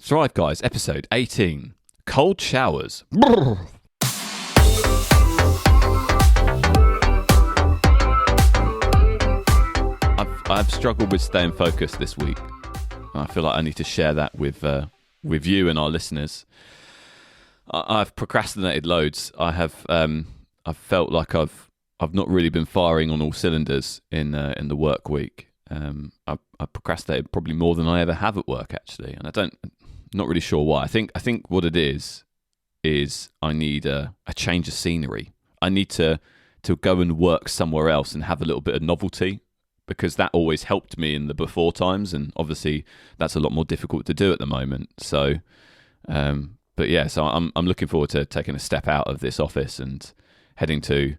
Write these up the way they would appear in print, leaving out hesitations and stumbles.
Thrive Guys, episode 18. Cold showers. I've struggled with staying focused this week. I feel like I need to share that with you and our listeners. I've procrastinated loads. I've felt like I've not really been firing on all cylinders in the work week. I procrastinated probably more than I ever have at work, actually, and I'm not really sure why. I think what it is I need a change of scenery. I need to go and work somewhere else and have a little bit of novelty, because that always helped me in the before times, and obviously that's a lot more difficult to do at the moment. So, but yeah, so I'm looking forward to taking a step out of this office and heading to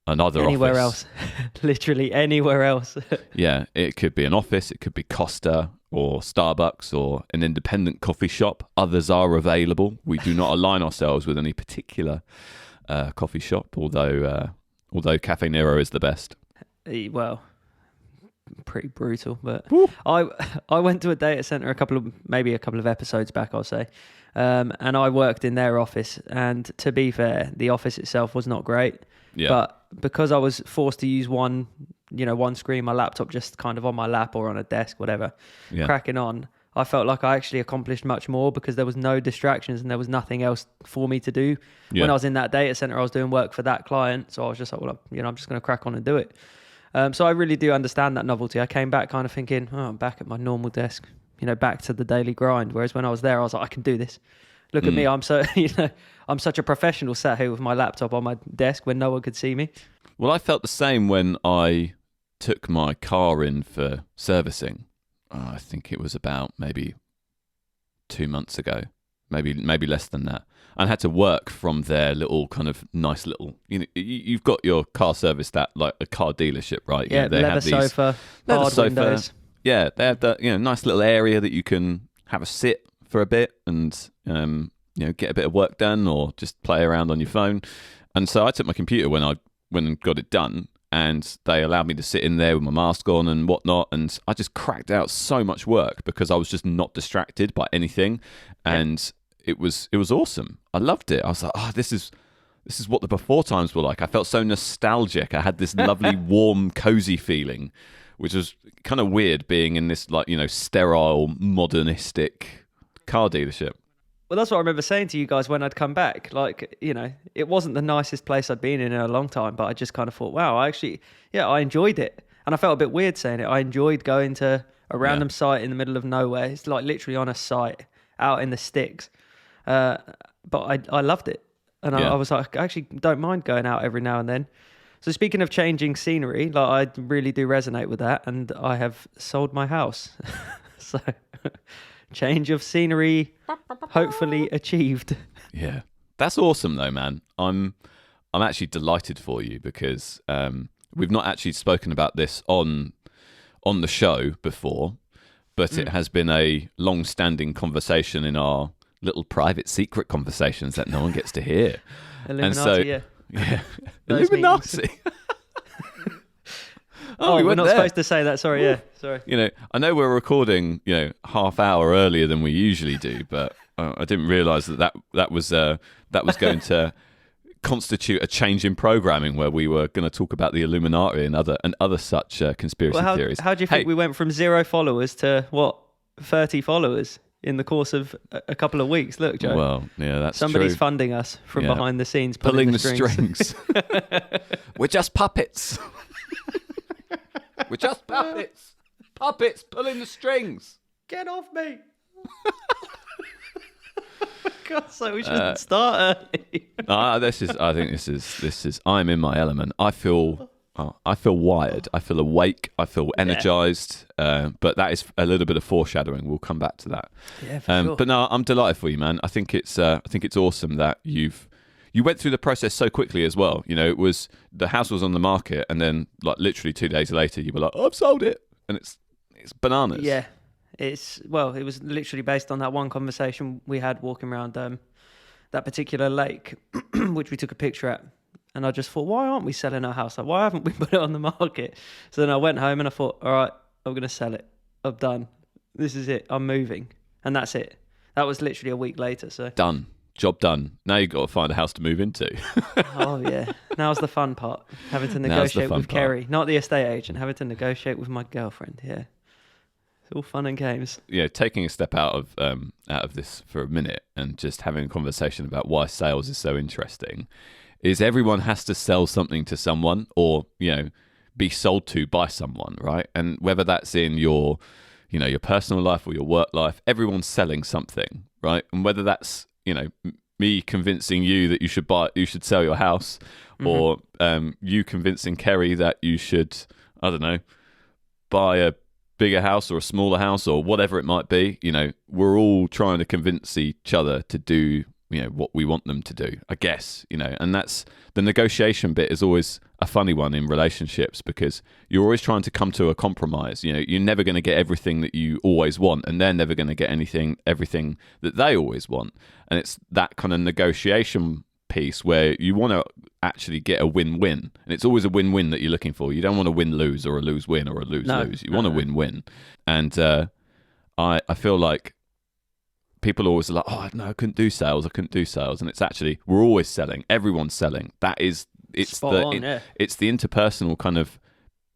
another anywhere office. Else. Literally anywhere else. Yeah, it could be an office, it could be Costa or Starbucks or an independent coffee shop. Others are available. We do not align ourselves with any particular coffee shop, although Cafe Nero is the best. Well, pretty brutal, but I went to a data center a couple of episodes back, I'll say, and I worked in their office, and to be fair, the office itself was not great. Yeah. But because I was forced to use one screen, my laptop just kind of on my lap or on a desk, whatever, cracking on, I felt like I actually accomplished much more because there was no distractions and there was nothing else for me to do. Yeah. When I was in that data center, I was doing work for that client, so I was just like, well, I'm just going to crack on and do it. So I really do understand that novelty. I came back kind of thinking, I'm back at my normal desk, back to the daily grind. Whereas when I was there, I was like, I can do this. Look at me, I'm such a professional sat here with my laptop on my desk when no one could see me. Well, I felt the same when I took my car in for servicing. I think it was about maybe 2 months ago, maybe less than that. I had to work from their little kind of nice little, you've got your car serviced at like a car delership, right? Yeah, they leather have these sofa, hard windows. Yeah, they have that nice little area that you can have a sit for a bit and get a bit of work done or just play around on your phone. And so I took my computer when I got it done, and they allowed me to sit in there with my mask on and whatnot, and I just cracked out so much work because I was just not distracted by anything, and it was awesome. I loved it. I was like, this is what the before times were like. I felt so nostalgic. I had this lovely, warm, cozy feeling, which was kind of weird being in this sterile, modernistic car dealership. Well, that's what I remember saying to you guys when I'd come back. Like, it wasn't the nicest place I'd been in a long time, but I just kind of thought, wow, I enjoyed it. And I felt a bit weird saying it. I enjoyed going to a random site in the middle of nowhere. It's like literally on a site out in the sticks. But I loved it. And I was like, I actually don't mind going out every now and then. So speaking of changing scenery, like I really do resonate with that. And I have sold my house. So... change of scenery, hopefully achieved. Yeah, that's awesome though, man. I'm actually delighted for you because we've not actually spoken about this on the show before, but it has been a long-standing conversation in our little private secret conversations that no one gets to hear. Illuminati, yeah. Illuminati. We're not supposed to say that. Sorry, yeah. Sorry. I know we're recording, half hour earlier than we usually do, but I didn't realise that was going to constitute a change in programming where we were going to talk about the Illuminati and other such conspiracy theories. How do you think we went from 0 followers to 30 followers in the course of a couple of weeks? Look, Joe. Well, yeah, that's somebody's true. Funding us from behind the scenes, pulling the strings. We're just puppets. We're just puppets. Puppets pulling the strings. Get off me. God, so we shouldn't start early. I think this is I'm in my element. I feel wired. I feel awake. I feel energized. But that is a little bit of foreshadowing. We'll come back to that. Yeah, for sure. But no, I'm delighted for you, man. I think it's awesome that you went through the process so quickly as well. It was the house was on the market, and then like literally 2 days later, you were like, "I've sold it," and it's bananas. Yeah, it was literally based on that one conversation we had walking around that particular lake, which we took a picture at, and I just thought, why aren't we selling our house? Like, why haven't we put it on the market? So then I went home and I thought, all right, I'm going to sell it. I'm done. This is it. I'm moving, and that's it. That was literally a week later. So Done. Job done. Now you've got to find a house to move into. oh yeah, now's the fun part. Having to Now's the negotiate fun with part. Kerry, not the estate agent. Having to negotiate with my girlfriend. Yeah, it's all fun and games. Yeah, taking a step out of this for a minute and just having a conversation about why sales is so interesting is everyone has to sell something to someone or, be sold to by someone, right? And whether that's in your personal life or your work life, everyone's selling something, right? And whether that's, me convincing you that you should sell your house, or you convincing Kerry that you should, I don't know, buy a bigger house or a smaller house or whatever it might be, we're all trying to convince each other to do, what we want them to do, I guess, and that's the negotiation bit is always a funny one in relationships because you're always trying to come to a compromise. You're never going to get everything that you always want, and they're never going to get everything that they always want. And it's that kind of negotiation piece where you want to actually get a win-win, and it's always a win-win that you're looking for. You don't want a win-lose or a lose-win or a lose-lose. You want a win-win. And I feel like people always are like, oh no, I couldn't do sales, and it's actually we're always selling. Everyone's selling. It's the interpersonal kind of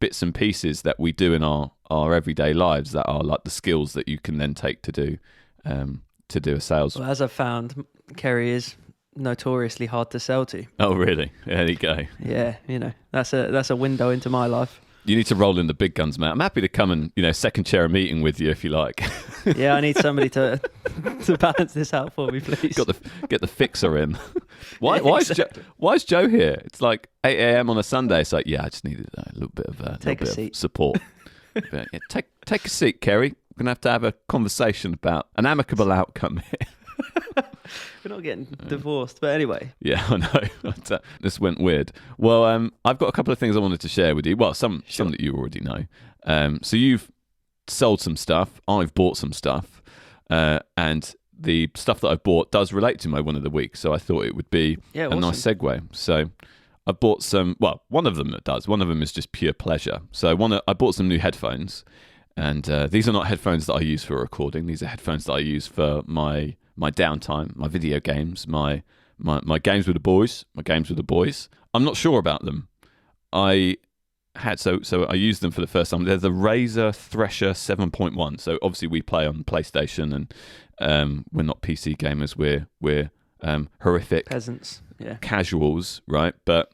bits and pieces that we do in our everyday lives that are like the skills that you can then take to do a sales. Well, as I've found, Kerry is notoriously hard to sell to. Oh really? There you go. Yeah, that's a window into my life. You need to roll in the big guns, Matt. I'm happy to come and second chair a meeting with you if you like. Yeah, I need somebody to balance this out for me, please. Get the fixer in. Why is Joe here? It's like 8 a.m. on a Sunday. It's like, yeah, I just needed a little bit of support. But, yeah, take a seat, Kerry. We're gonna have to have a conversation about an amicable outcome here. We're not getting divorced, but anyway. Yeah, I know. This went weird. Well, I've got a couple of things I wanted to share with you. Well, some that you already know. So you've sold some stuff. I've bought some stuff. And the stuff that I've bought does relate to my one of the week. So I thought it would be awesome. Nice segue. So I bought some, well, one of them that does. One of them is just pure pleasure. So I bought some new headphones. And these are not headphones that I use for recording. These are headphones that I use for my downtime, my video games, my games with the boys. I'm not sure about them. I used them for the first time. They're the Razer Thresher 7.1. So obviously we play on PlayStation, and we're not PC gamers. We're horrific peasants, casuals, right? But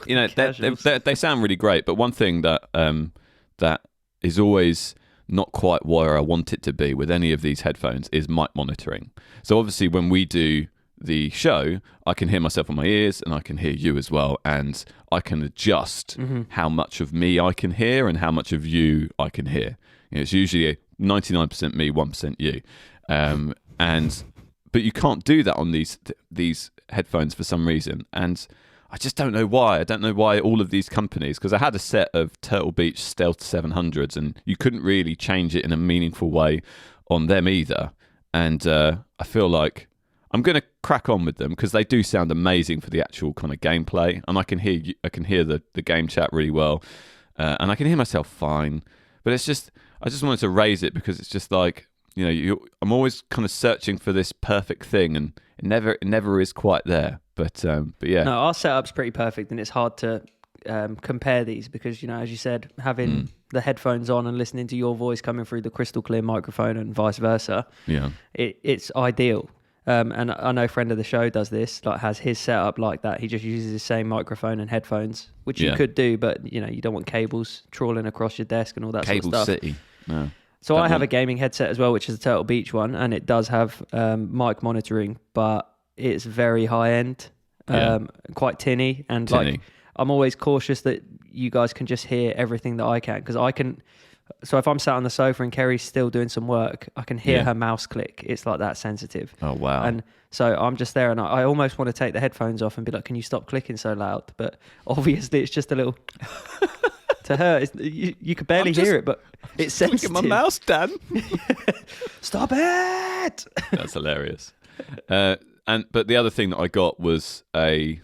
they sound really great. But one thing that is always not quite where I want it to be with any of these headphones is mic monitoring. So obviously when we do the show, I can hear myself on my ears and I can hear you as well, and I can adjust how much of me I can hear and how much of you I can hear. It's usually 99% me, 1% you, but you can't do that on these headphones for some reason, and I just don't know why. I don't know why all of these companies, because I had a set of Turtle Beach Stealth 700s and you couldn't really change it in a meaningful way on them either. And I feel like I'm going to crack on with them because they do sound amazing for the actual kind of gameplay. And I can hear the game chat really well. And I can hear myself fine. But I just wanted to raise it because it's just like, I'm always kind of searching for this perfect thing and it never is quite there. But yeah. No, our setup's pretty perfect, and it's hard to compare these because, as you said, having the headphones on and listening to your voice coming through the crystal clear microphone and vice versa, it's ideal. And I know a friend of the show does this, like has his setup like that. He just uses the same microphone and headphones, which you could do, but you don't want cables trawling across your desk and all that Cable sort of stuff. City. No. So I have a gaming headset as well, which is a Turtle Beach one, and it does have mic monitoring, but it's very high end, quite tinny, and like I'm always cautious that you guys can just hear everything that I can, because I can. So if I'm sat on the sofa and Kerry's still doing some work, I can hear her mouse click. It's like that sensitive. Oh wow! And so I'm just there, and I almost want to take the headphones off and be like, "Can you stop clicking so loud?" But obviously, it's just a little. To her, you could barely hear it, but it's sensitive. Look at my mouse, Dan. Stop it! That's hilarious. But the other thing that I got was a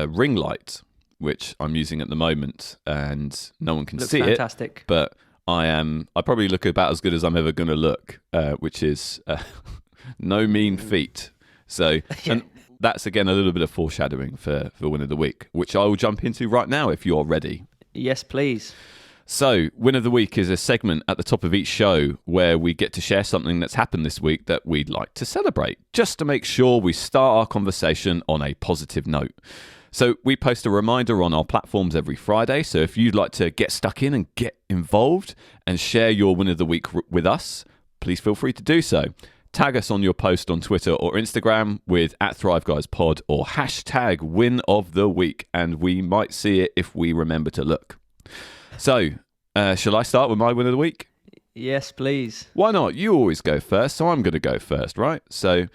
ring light, which I'm using at the moment, and no one can see fantastic. It. But I probably look about as good as I'm ever going to look, which is No mean feat. So, and that's again a little bit of foreshadowing for Win of the Week, which I will jump into right now if you're ready. Yes, please. So, Win of the Week is a segment at the top of each show where we get to share something that's happened this week that we'd like to celebrate, just to make sure we start our conversation on a positive note. So we post a reminder on our platforms every Friday. So if you'd like to get stuck in and get involved and share your Win of the Week with us, please feel free to do so. Tag us on your post on Twitter or Instagram with @ThriveGuysPod or hashtag Win of the Week, and we might see it if we remember to look. So, shall I start with my Win of the Week? Yes, please. Why not? You always go first, so I'm going to go first, right? So,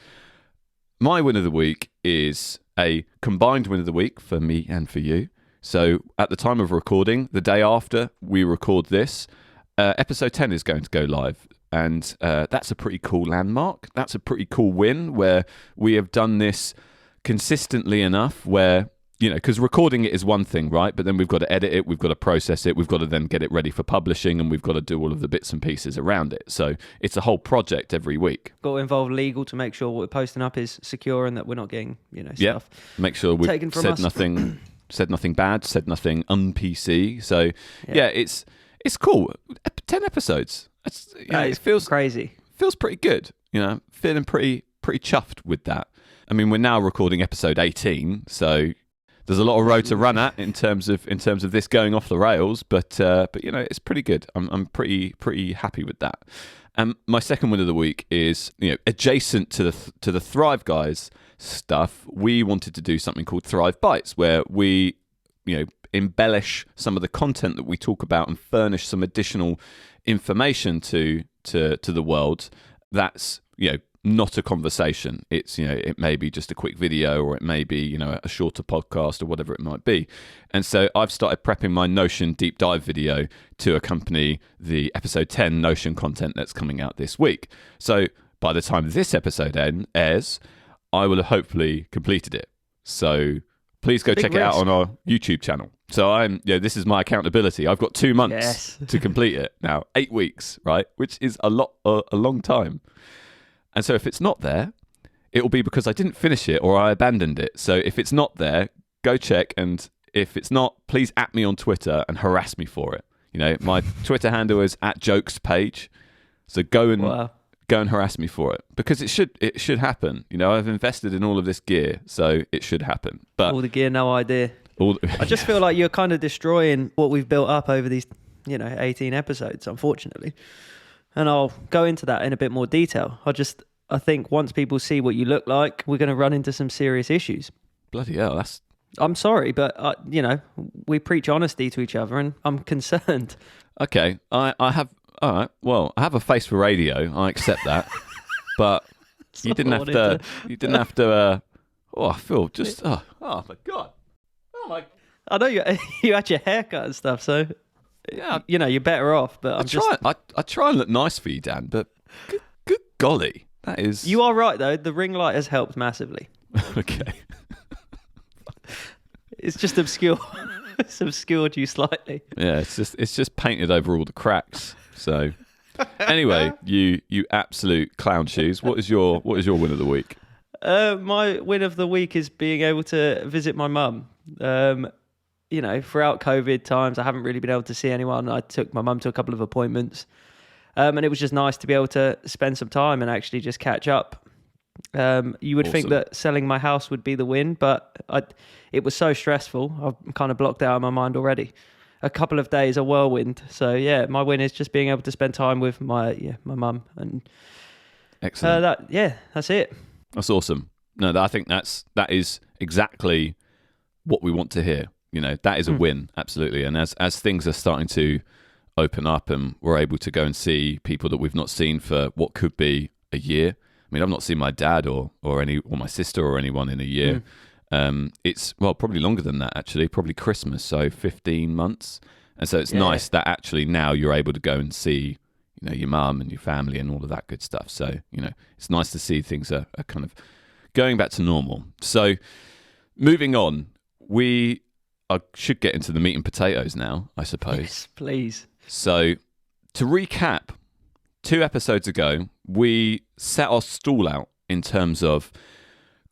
my Win of the Week is a combined Win of the Week for me and for you. So, at the time of recording, the day after we record this, episode 10 is going to go live. And that's a pretty cool landmark. That's a pretty cool win where we have done this consistently enough where, you know, because recording it is one thing, right? But then we've got to edit it, we've got to process it, we've got to then get it ready for publishing, and we've got to do all of the bits and pieces around it. So it's a whole project every week. Got to involve legal to make sure what we're posting up is secure and that we're not getting, stuff. Make sure we've taken from us. said nothing bad, said nothing un-PC. So yeah, it's cool. 10 episodes. It feels crazy. Feels pretty good. Feeling pretty chuffed with that. I mean, we're now recording episode 18, so there's a lot of road to run at in terms of this going off the rails. But it's pretty good. I'm pretty happy with that. And my second win of the week is adjacent to the Thrive Guys stuff. We wanted to do something called Thrive Bites, where we embellish some of the content that we talk about and furnish some additional information to the world that's not a conversation. It's it may be just a quick video, or it may be a shorter podcast, or whatever it might be. And so I've started prepping my Notion deep dive video to accompany the episode 10 Notion content that's coming out this week. So by the time this episode airs, I will have hopefully completed it. So please go check it out on our YouTube channel. So this is my accountability. I've got 2 months to complete it now, 8 weeks, right? Which is a long time. And so if it's not there, it will be because I didn't finish it or I abandoned it. So if it's not there, go check. And if it's not, please at me on Twitter and harass me for it. My Twitter handle is @jokespage. So go and harass me for it, because it should happen. I've invested in all of this gear, so it should happen. But all the gear, no idea. I just feel like you're kind of destroying what we've built up over these, 18 episodes, unfortunately. And I'll go into that in a bit more detail. I think once people see what you look like, we're going to run into some serious issues. Bloody hell, I'm sorry, but we preach honesty to each other, and I'm concerned. Okay, I have. All right. Well, I have a face for radio. I accept that, but you didn't have to. You didn't have to. I feel just. Oh my god. Oh my. I know you had your haircut and stuff, so yeah, you're better off. But I try and look nice for you, Dan. But good golly, that is. You are right though. The ring light has helped massively. Okay. It's just obscure. It's obscured you slightly. Yeah, it's just painted over all the cracks. So anyway, you absolute clown shoes. What is your win of the week? My win of the week is being able to visit my mum. Throughout COVID times, I haven't really been able to see anyone. I took my mum to a couple of appointments, and it was just nice to be able to spend some time and actually just catch up. You would think that selling my house would be the win, but it was so stressful. I've kind of blocked out of my mind already. A couple of days, a whirlwind. So yeah, my win is just being able to spend time with my mum. And excellent. That's it. That's awesome. No, I think that is exactly what we want to hear. That is a win, absolutely. And as things are starting to open up and we're able to go and see people that we've not seen for what could be a year. I mean, I've not seen my dad or my sister or anyone in a year. It's probably longer than that, actually, probably Christmas, so 15 months. And so it's nice that actually now you're able to go and see your mum and your family and all of that good stuff. So it's nice to see things are kind of going back to normal. So moving on, I should get into the meat and potatoes now, I suppose. Yes, please. So to recap 2 episodes ago, we set our stall out in terms of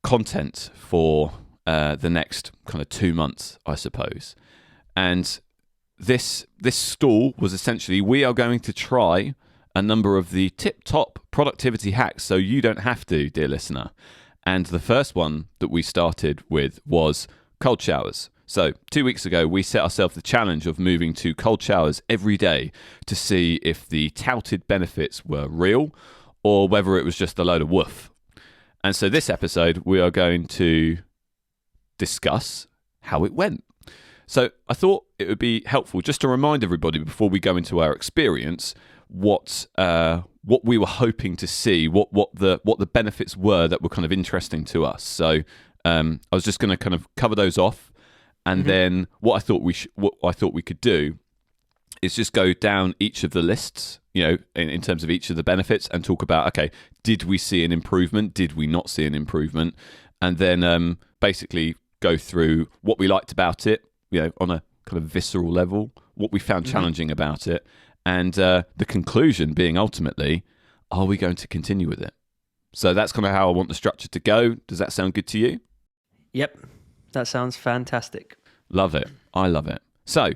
content for the next kind of 2 months, I suppose. And this stall was essentially, we are going to try a number of the tip-top productivity hacks so you don't have to, dear listener. And the first one that we started with was cold showers. So 2 weeks ago, we set ourselves the challenge of moving to cold showers every day to see if the touted benefits were real or whether it was just a load of woof. And so this episode, we are going to discuss how it went. So I thought it would be helpful just to remind everybody before we go into our experience what we were hoping to see, what the benefits were that were kind of interesting to us. So I was just going to kind of cover those off. And then what I thought we could do is just go down each of the lists, in terms of each of the benefits, and talk about, okay, did we see an improvement? Did we not see an improvement? And then basically go through what we liked about it, on a kind of visceral level, what we found challenging about it, and the conclusion being ultimately, are we going to continue with it? So that's kind of how I want the structure to go. Does that sound good to you? Yep. That sounds fantastic. Love it. I love it. So,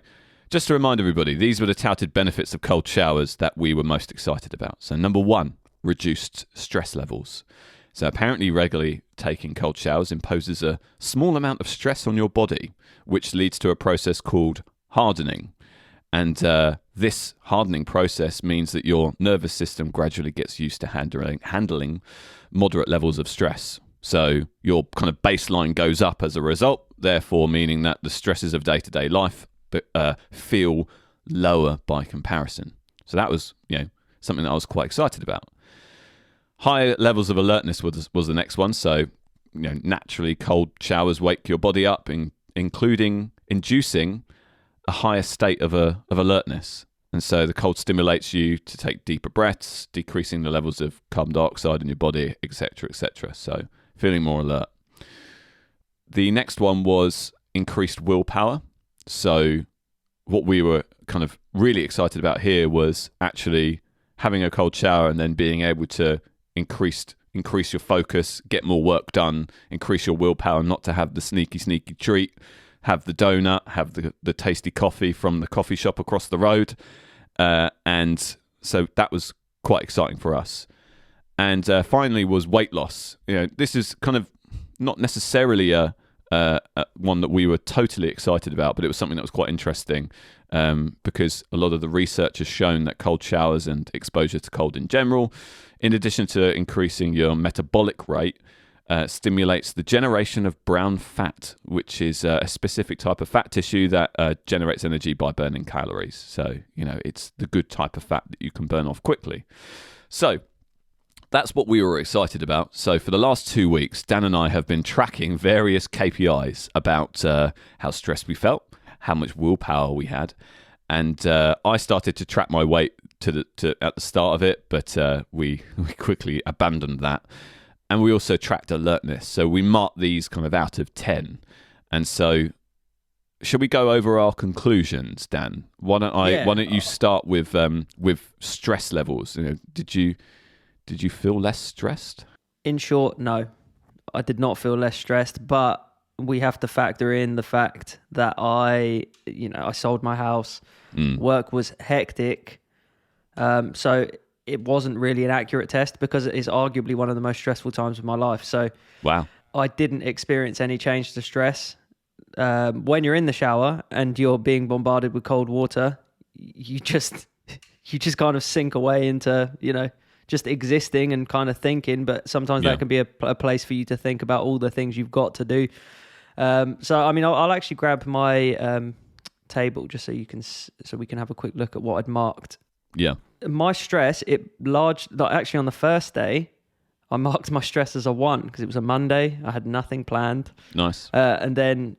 just to remind everybody, these were the touted benefits of cold showers that we were most excited about. So, number 1, reduced stress levels. So, apparently regularly taking cold showers imposes a small amount of stress on your body, which leads to a process called hardening. And this hardening process means that your nervous system gradually gets used to handling moderate levels of stress. So your kind of baseline goes up as a result, therefore meaning that the stresses of day-to-day life feel lower by comparison. So that was, something that I was quite excited about. Higher levels of alertness was the next one. So, naturally cold showers wake your body up, including inducing a higher state of alertness. And so the cold stimulates you to take deeper breaths, decreasing the levels of carbon dioxide in your body, etc., etc. So feeling more alert. The next one was increased willpower. So what we were kind of really excited about here was actually having a cold shower and then being able to increase your focus, get more work done, increase your willpower, not to have the sneaky treat, have the donut, have the tasty coffee from the coffee shop across the road. And so that was quite exciting for us. And finally was weight loss. This is kind of not necessarily a one that we were totally excited about, but it was something that was quite interesting because a lot of the research has shown that cold showers and exposure to cold in general, in addition to increasing your metabolic rate, stimulates the generation of brown fat, which is a specific type of fat tissue that generates energy by burning calories. So, it's the good type of fat that you can burn off quickly. So that's what we were excited about. So for the last 2 weeks, Dan and I have been tracking various KPIs about how stressed we felt, how much willpower we had. And I started to track my weight at the start of it, but we quickly abandoned that. And we also tracked alertness. So we marked these kind of out of 10. And so shall we go over our conclusions, Dan? Why don't you start with stress levels? Did you feel less stressed? In short, no. I did not feel less stressed, but we have to factor in the fact that I sold my house. Work was hectic. So it wasn't really an accurate test because it is arguably one of the most stressful times of my life. So wow, I didn't experience any change to stress. When you're in the shower and you're being bombarded with cold water, you just kind of sink away into, just existing and kind of thinking. But sometimes that can be a place for you to think about all the things you've got to do. I'll actually grab my table just so we can have a quick look at what I'd marked. Yeah. My stress, actually on the first day, I marked my stress as a 1 because it was a Monday. I had nothing planned. Nice. And then,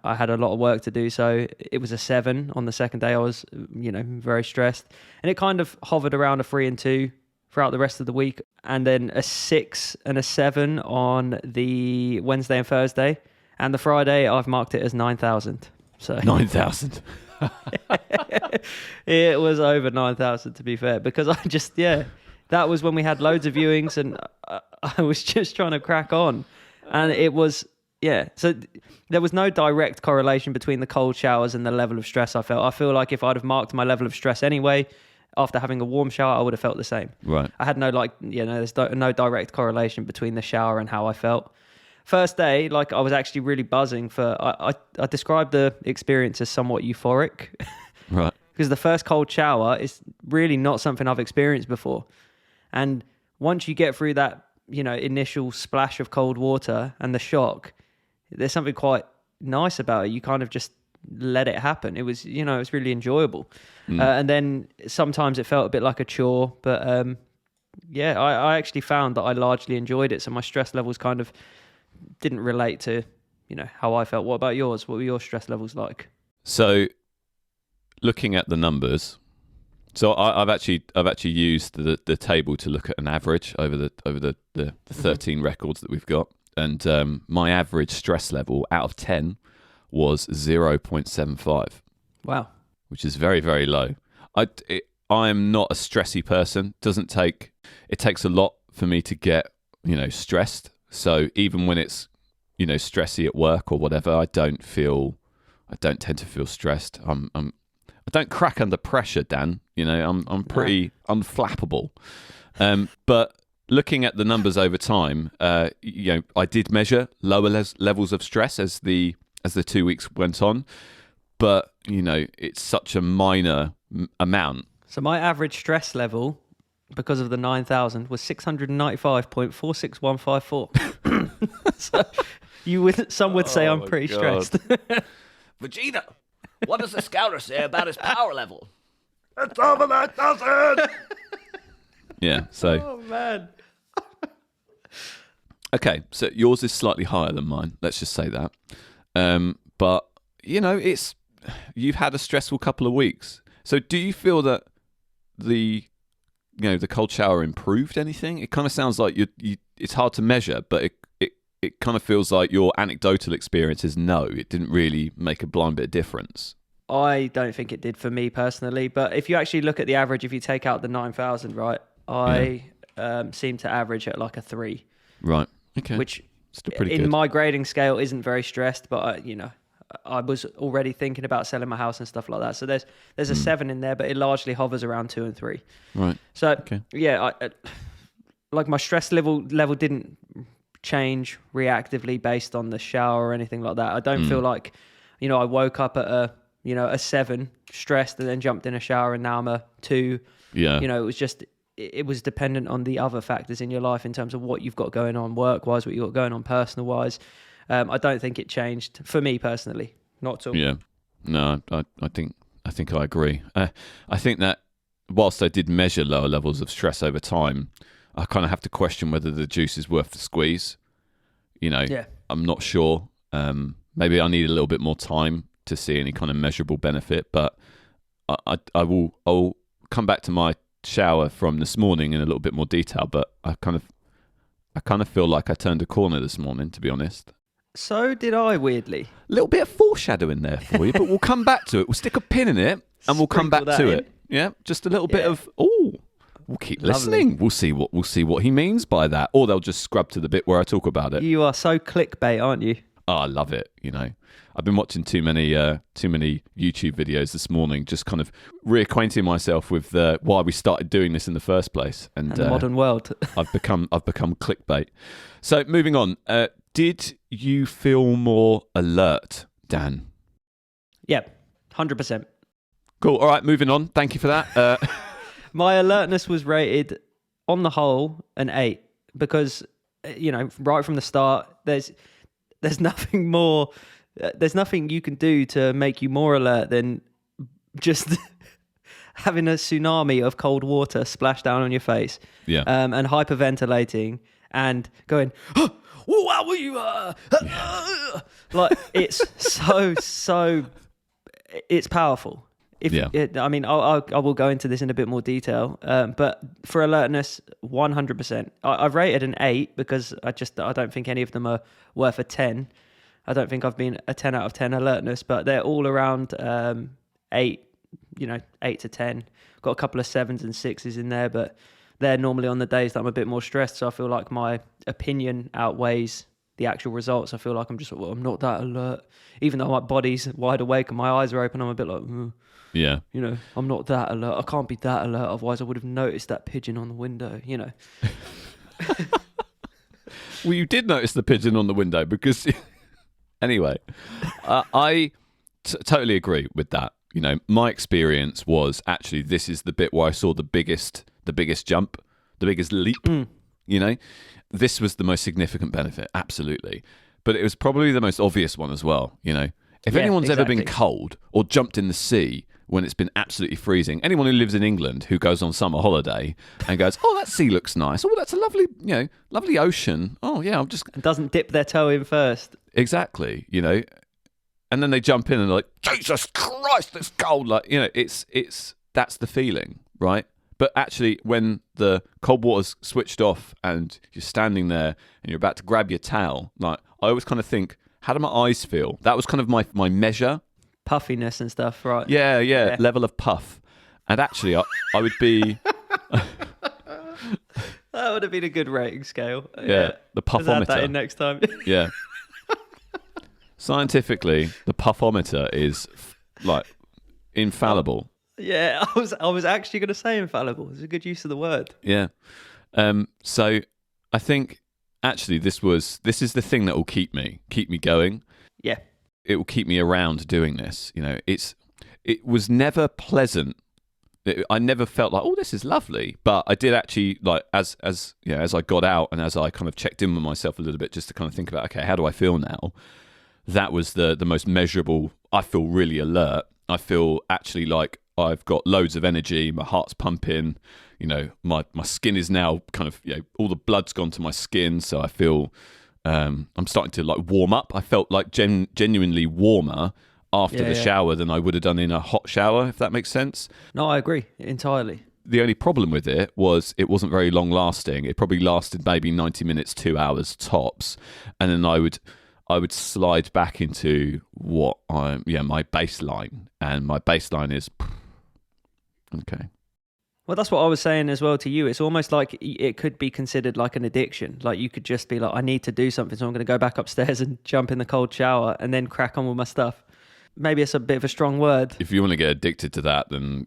I had a lot of work to do. So it was a 7 on the second day. I was, very stressed. And it kind of hovered around a 3 and 2 throughout the rest of the week. And then a 6 and a 7 on the Wednesday and Thursday. And the Friday, I've marked it as 9,000. So 9,000. It was over 9,000 to be fair, because I just, that was when we had loads of viewings and I was just trying to crack on. And it was, so there was no direct correlation between the cold showers and the level of stress I felt. I feel like if I'd have marked my level of stress anyway, after having a warm shower, I would have felt the same. Right. I had no, there's no direct correlation between the shower and how I felt. First day, like I was actually really buzzing I described the experience as somewhat euphoric. Right. Because the first cold shower is really not something I've experienced before. And once you get through that, initial splash of cold water and the shock, there's something quite nice about it. You kind of just let it happen. It was, it was really enjoyable. And then sometimes it felt a bit like a chore, but I actually found that I largely enjoyed it. So my stress levels kind of didn't relate to, how I felt. What about yours? What were your stress levels like? So looking at the numbers, so I've actually used the table to look at an average over the 13 records that we've got, and my average stress level out of 10 was 0.75. Wow, which is very, very low. I am not a stressy person. It takes a lot for me to get stressed. So even when it's stressy at work or whatever, I don't tend to feel stressed. I don't crack under pressure, Dan. I'm pretty unflappable. But looking at the numbers over time, I did measure lower levels of stress as the 2 weeks went on, but it's such a minor amount. So my average stress level, because of the 9,000, was 695.46154. So some would say I'm pretty stressed. Vegeta, what does the scouter say about his power level? It's over 9,000! Yeah, so... Oh, man. Okay, so yours is slightly higher than mine. Let's just say that. But, you've had a stressful couple of weeks. So do you feel that the cold shower improved anything? It kind of sounds like it's hard to measure, but it kind of feels like your anecdotal experience is no, it didn't really make a blind bit of difference. I don't think it did for me personally, but if you actually look at the average, if you take out the 9,000, right, I seem to average at like a 3. Right. Okay. Which still pretty in good. my grading scale isn't very stressed, but I was already thinking about selling my house and stuff like that. So there's a 7 in there, but it largely hovers around 2 and 3. Right. So okay. Like my stress level didn't change reactively based on the shower or anything like that. I don't feel like, I woke up at a 7 stressed and then jumped in a shower and now I'm a 2. Yeah. It was just, it was dependent on the other factors in your life in terms of what you've got going on work-wise, what you've got going on personal-wise. I don't think it changed for me personally. Not at all. Yeah. No, I think I agree. I think that whilst I did measure lower levels of stress over time, I kind of have to question whether the juice is worth the squeeze. Yeah. I'm not sure. Maybe I need a little bit more time to see any kind of measurable benefit, but I'll come back to my shower from this morning in a little bit more detail, but I kind of feel like I turned a corner this morning, to be honest. So did I, weirdly. A little bit of foreshadowing there for you, but we'll come back to it. We'll stick a pin in it and we'll come back Sprinkle to that it. Yeah, just a little bit of we'll keep listening. We'll see what he means by that, or they'll just scrub to the bit where I talk about it. You are so clickbait, aren't you? Oh, I love it. I've been watching too many YouTube videos this morning, just kind of reacquainting myself with why we started doing this in the first place, and the modern world. I've become clickbait. So moving on, did you feel more alert, Dan? Yeah, 100%. Cool. All right, moving on. Thank you for that. My alertness was rated, on the whole, an 8 because right from the start, there's nothing more. There's nothing you can do to make you more alert than just having a tsunami of cold water splash down on your face. Yeah. And hyperventilating and going, oh, wow, like it's so it's powerful. I will go into this in a bit more detail. But for alertness, 100%. I've rated an 8 because I don't think any of them are worth a 10. I don't think I've been a 10 out of 10 alertness, but they're all around 8, 8 to 10. Got a couple of 7s and 6s in there, but they're normally on the days that I'm a bit more stressed. So I feel like my opinion outweighs the actual results. I feel like I'm not that alert. Even though my body's wide awake and my eyes are open, I'm a bit like, Yeah. I'm not that alert. I can't be that alert. Otherwise, I would have noticed that pigeon on the window, Well, you did notice the pigeon on the window because... Anyway, I totally agree with that. My experience was actually this is the bit where I saw the biggest jump, the biggest leap. This was the most significant benefit, absolutely. But it was probably the most obvious one as well. If anyone's ever been cold or jumped in the sea when it's been absolutely freezing, anyone who lives in England who goes on summer holiday and goes, oh, that sea looks nice. Oh, that's a lovely, lovely ocean. Oh, yeah, I'm just... And doesn't dip their toe in first. Exactly, and then they jump in and they're like, Jesus Christ, it's cold. Like, that's the feeling, right? But actually, when the cold water's switched off and you're standing there and you're about to grab your towel, like, I always kind of think, how do my eyes feel? That was kind of my measure. Puffiness and stuff, right? Yeah, level of puff. And actually, I would be... That would have been a good rating scale. Yeah, the puffometer. Let's add that in next time. Yeah. Scientifically, the puffometer is infallible. Yeah, I was actually going to say infallible. It's a good use of the word. Yeah. So I think actually this is the thing that will keep me going. Yeah. It will keep me around doing this. It was never pleasant. I never felt like, oh, this is lovely. But I did actually, like, as I got out and as I kind of checked in with myself a little bit, just to kind of think about, okay, how do I feel now? That was the most measurable. I feel really alert. I feel actually like I've got loads of energy. My heart's pumping. My skin is now kind of, all the blood's gone to my skin. So I feel I'm starting to like warm up. I felt like genuinely warmer after the shower than I would have done in a hot shower, if that makes sense. No, I agree entirely. The only problem with it was it wasn't very long lasting. It probably lasted maybe 90 minutes, 2 hours tops. And then I would slide back into my baseline. And my baseline is, okay. Well, that's what I was saying as well to you. It's almost like it could be considered like an addiction. Like you could just be like, I need to do something, so I'm going to go back upstairs and jump in the cold shower and then crack on with my stuff. Maybe it's a bit of a strong word. If you want to get addicted to that, then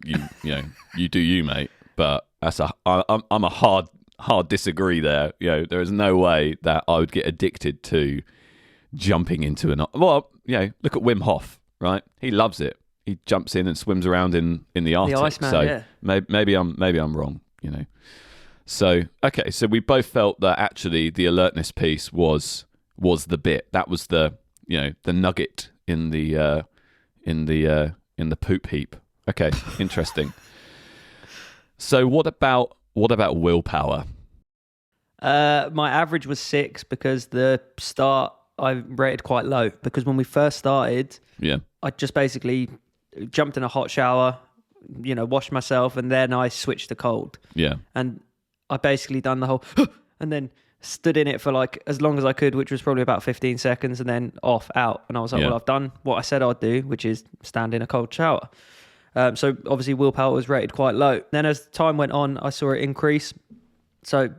you do you, mate. But I'm a hard disagree there. There is no way that I would get addicted to jumping into look at Wim Hof, right? He loves it. He jumps in and swims around in the Arctic. The Iceman, so yeah. maybe I'm wrong, So okay, so we both felt that actually the alertness piece was the bit. That was the the nugget in the poop heap. Okay, interesting. So what about willpower? My average was 6 because the start I rated quite low, because when we first started, I just basically jumped in a hot shower, washed myself, and then I switched to cold. Yeah. And I basically done the whole and then stood in it for like as long as I could, which was probably about 15 seconds, and then out. And I was like, well, I've done what I said I'd do, which is stand in a cold shower. So obviously willpower was rated quite low. Then as time went on, I saw it increase. So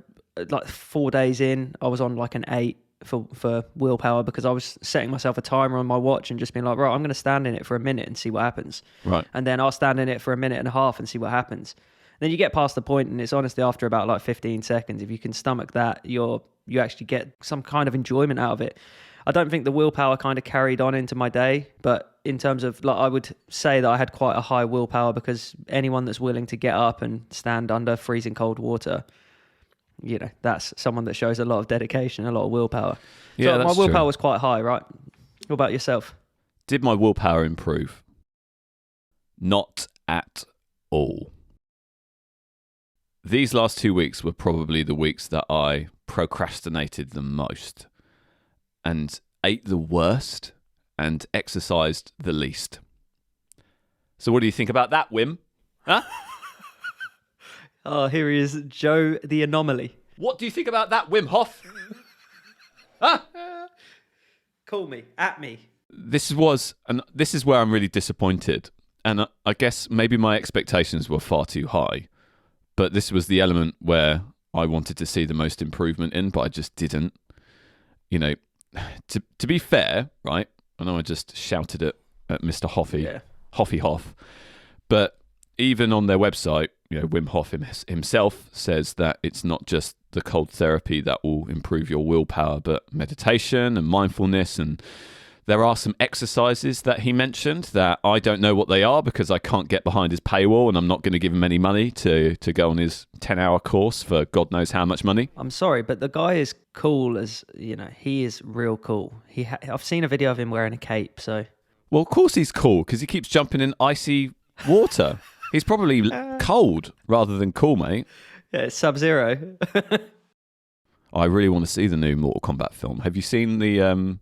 like 4 days in, I was on like an 8 for willpower, because I was setting myself a timer on my watch and just being like, right, I'm going to stand in it for a minute and see what happens. Right. And then I'll stand in it for a minute and a half and see what happens. Then you get past the point, and it's honestly after about like 15 seconds, if you can stomach that, you actually get some kind of enjoyment out of it. I don't think the willpower kind of carried on into my day, but in terms of, like, I would say that I had quite a high willpower, because anyone that's willing to get up and stand under freezing cold water, that's someone that shows a lot of dedication, a lot of willpower. Yeah, so that's my willpower true. was quite high, right? What about yourself? Did my willpower improve? Not at all. These last 2 weeks were probably the weeks that I procrastinated the most and ate the worst and exercised the least. So what do you think about that, Wim? Huh? Oh, here he is, Joe the Anomaly. What do you think about that, Wim Hof? Huh? Call me, at me. This is where I'm really disappointed. and I guess maybe my expectations were far too high, but this was the element where I wanted to see the most improvement in, but I just didn't. You know, to be fair, right? I know I just shouted at Mr. Hoffy Hoff, but even on their website, Wim Hof himself says that it's not just the cold therapy that will improve your willpower, but meditation and mindfulness. And there are some exercises that he mentioned that I don't know what they are because I can't get behind his paywall, and I'm not going to give him any money to go on his 10-hour course for God knows how much money. I'm sorry, but the guy is cool as, he is real cool. I've seen a video of him wearing a cape, so... Well, of course he's cool because he keeps jumping in icy water. He's probably cold rather than cool, mate. Yeah, it's Sub-Zero. I really want to see the new Mortal Kombat film. Have you seen the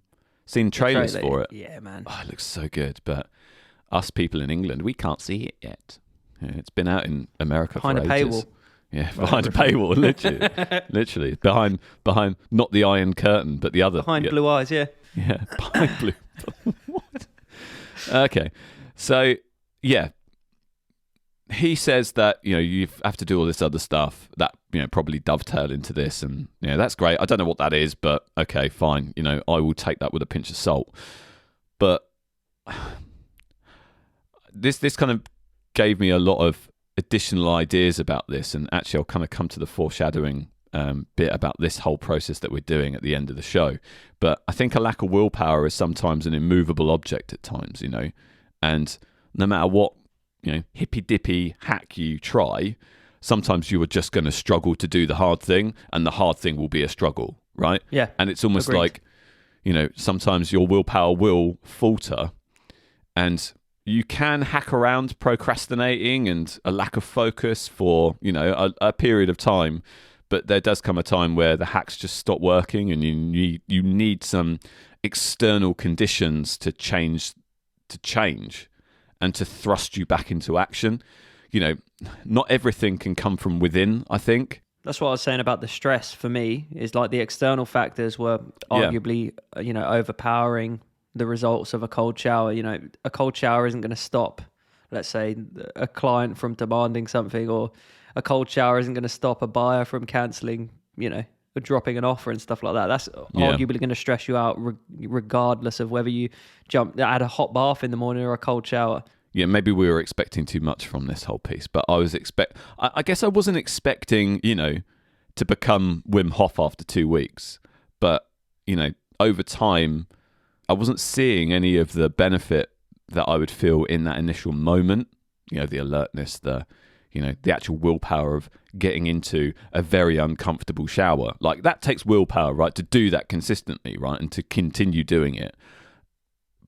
trailers for it? Yeah, man. Oh, it looks so good, but us people in England, we can't see it yet. Yeah, it's been out in America behind for ages. Behind a paywall. Yeah, behind a paywall, literally. Behind not the Iron Curtain, but the other. Behind blue eyes, yeah. Yeah, behind blue. What? Okay, so yeah. He says that, you have to do all this other stuff that, probably dovetail into this. And, that's great. I don't know what that is, but okay, fine. I will take that with a pinch of salt. But this kind of gave me a lot of additional ideas about this. And actually, I'll kind of come to the foreshadowing bit about this whole process that we're doing at the end of the show. But I think a lack of willpower is sometimes an immovable object at times, and no matter what, hippy dippy hack you try, sometimes you are just going to struggle to do the hard thing, and the hard thing will be a struggle, right? Yeah. And it's almost Agreed. like, sometimes your willpower will falter, and you can hack around procrastinating and a lack of focus for, a period of time, but there does come a time where the hacks just stop working, and you need some external conditions to change and to thrust you back into action. Not everything can come from within, I think. That's what I was saying about the stress for me, is like the external factors were arguably, overpowering the results of a cold shower. A cold shower isn't going to stop, let's say, a client from demanding something, or a cold shower isn't going to stop a buyer from cancelling, dropping an offer and stuff like that. That's arguably going to stress you out regardless of whether you had a hot bath in the morning or a cold shower. Yeah, maybe we were expecting too much from this whole piece, but I guess I wasn't expecting, to become Wim Hof after 2 weeks. But, over time, I wasn't seeing any of the benefit that I would feel in that initial moment. The alertness, the actual willpower of getting into a very uncomfortable shower. Like, that takes willpower, right, to do that consistently, right, and to continue doing it.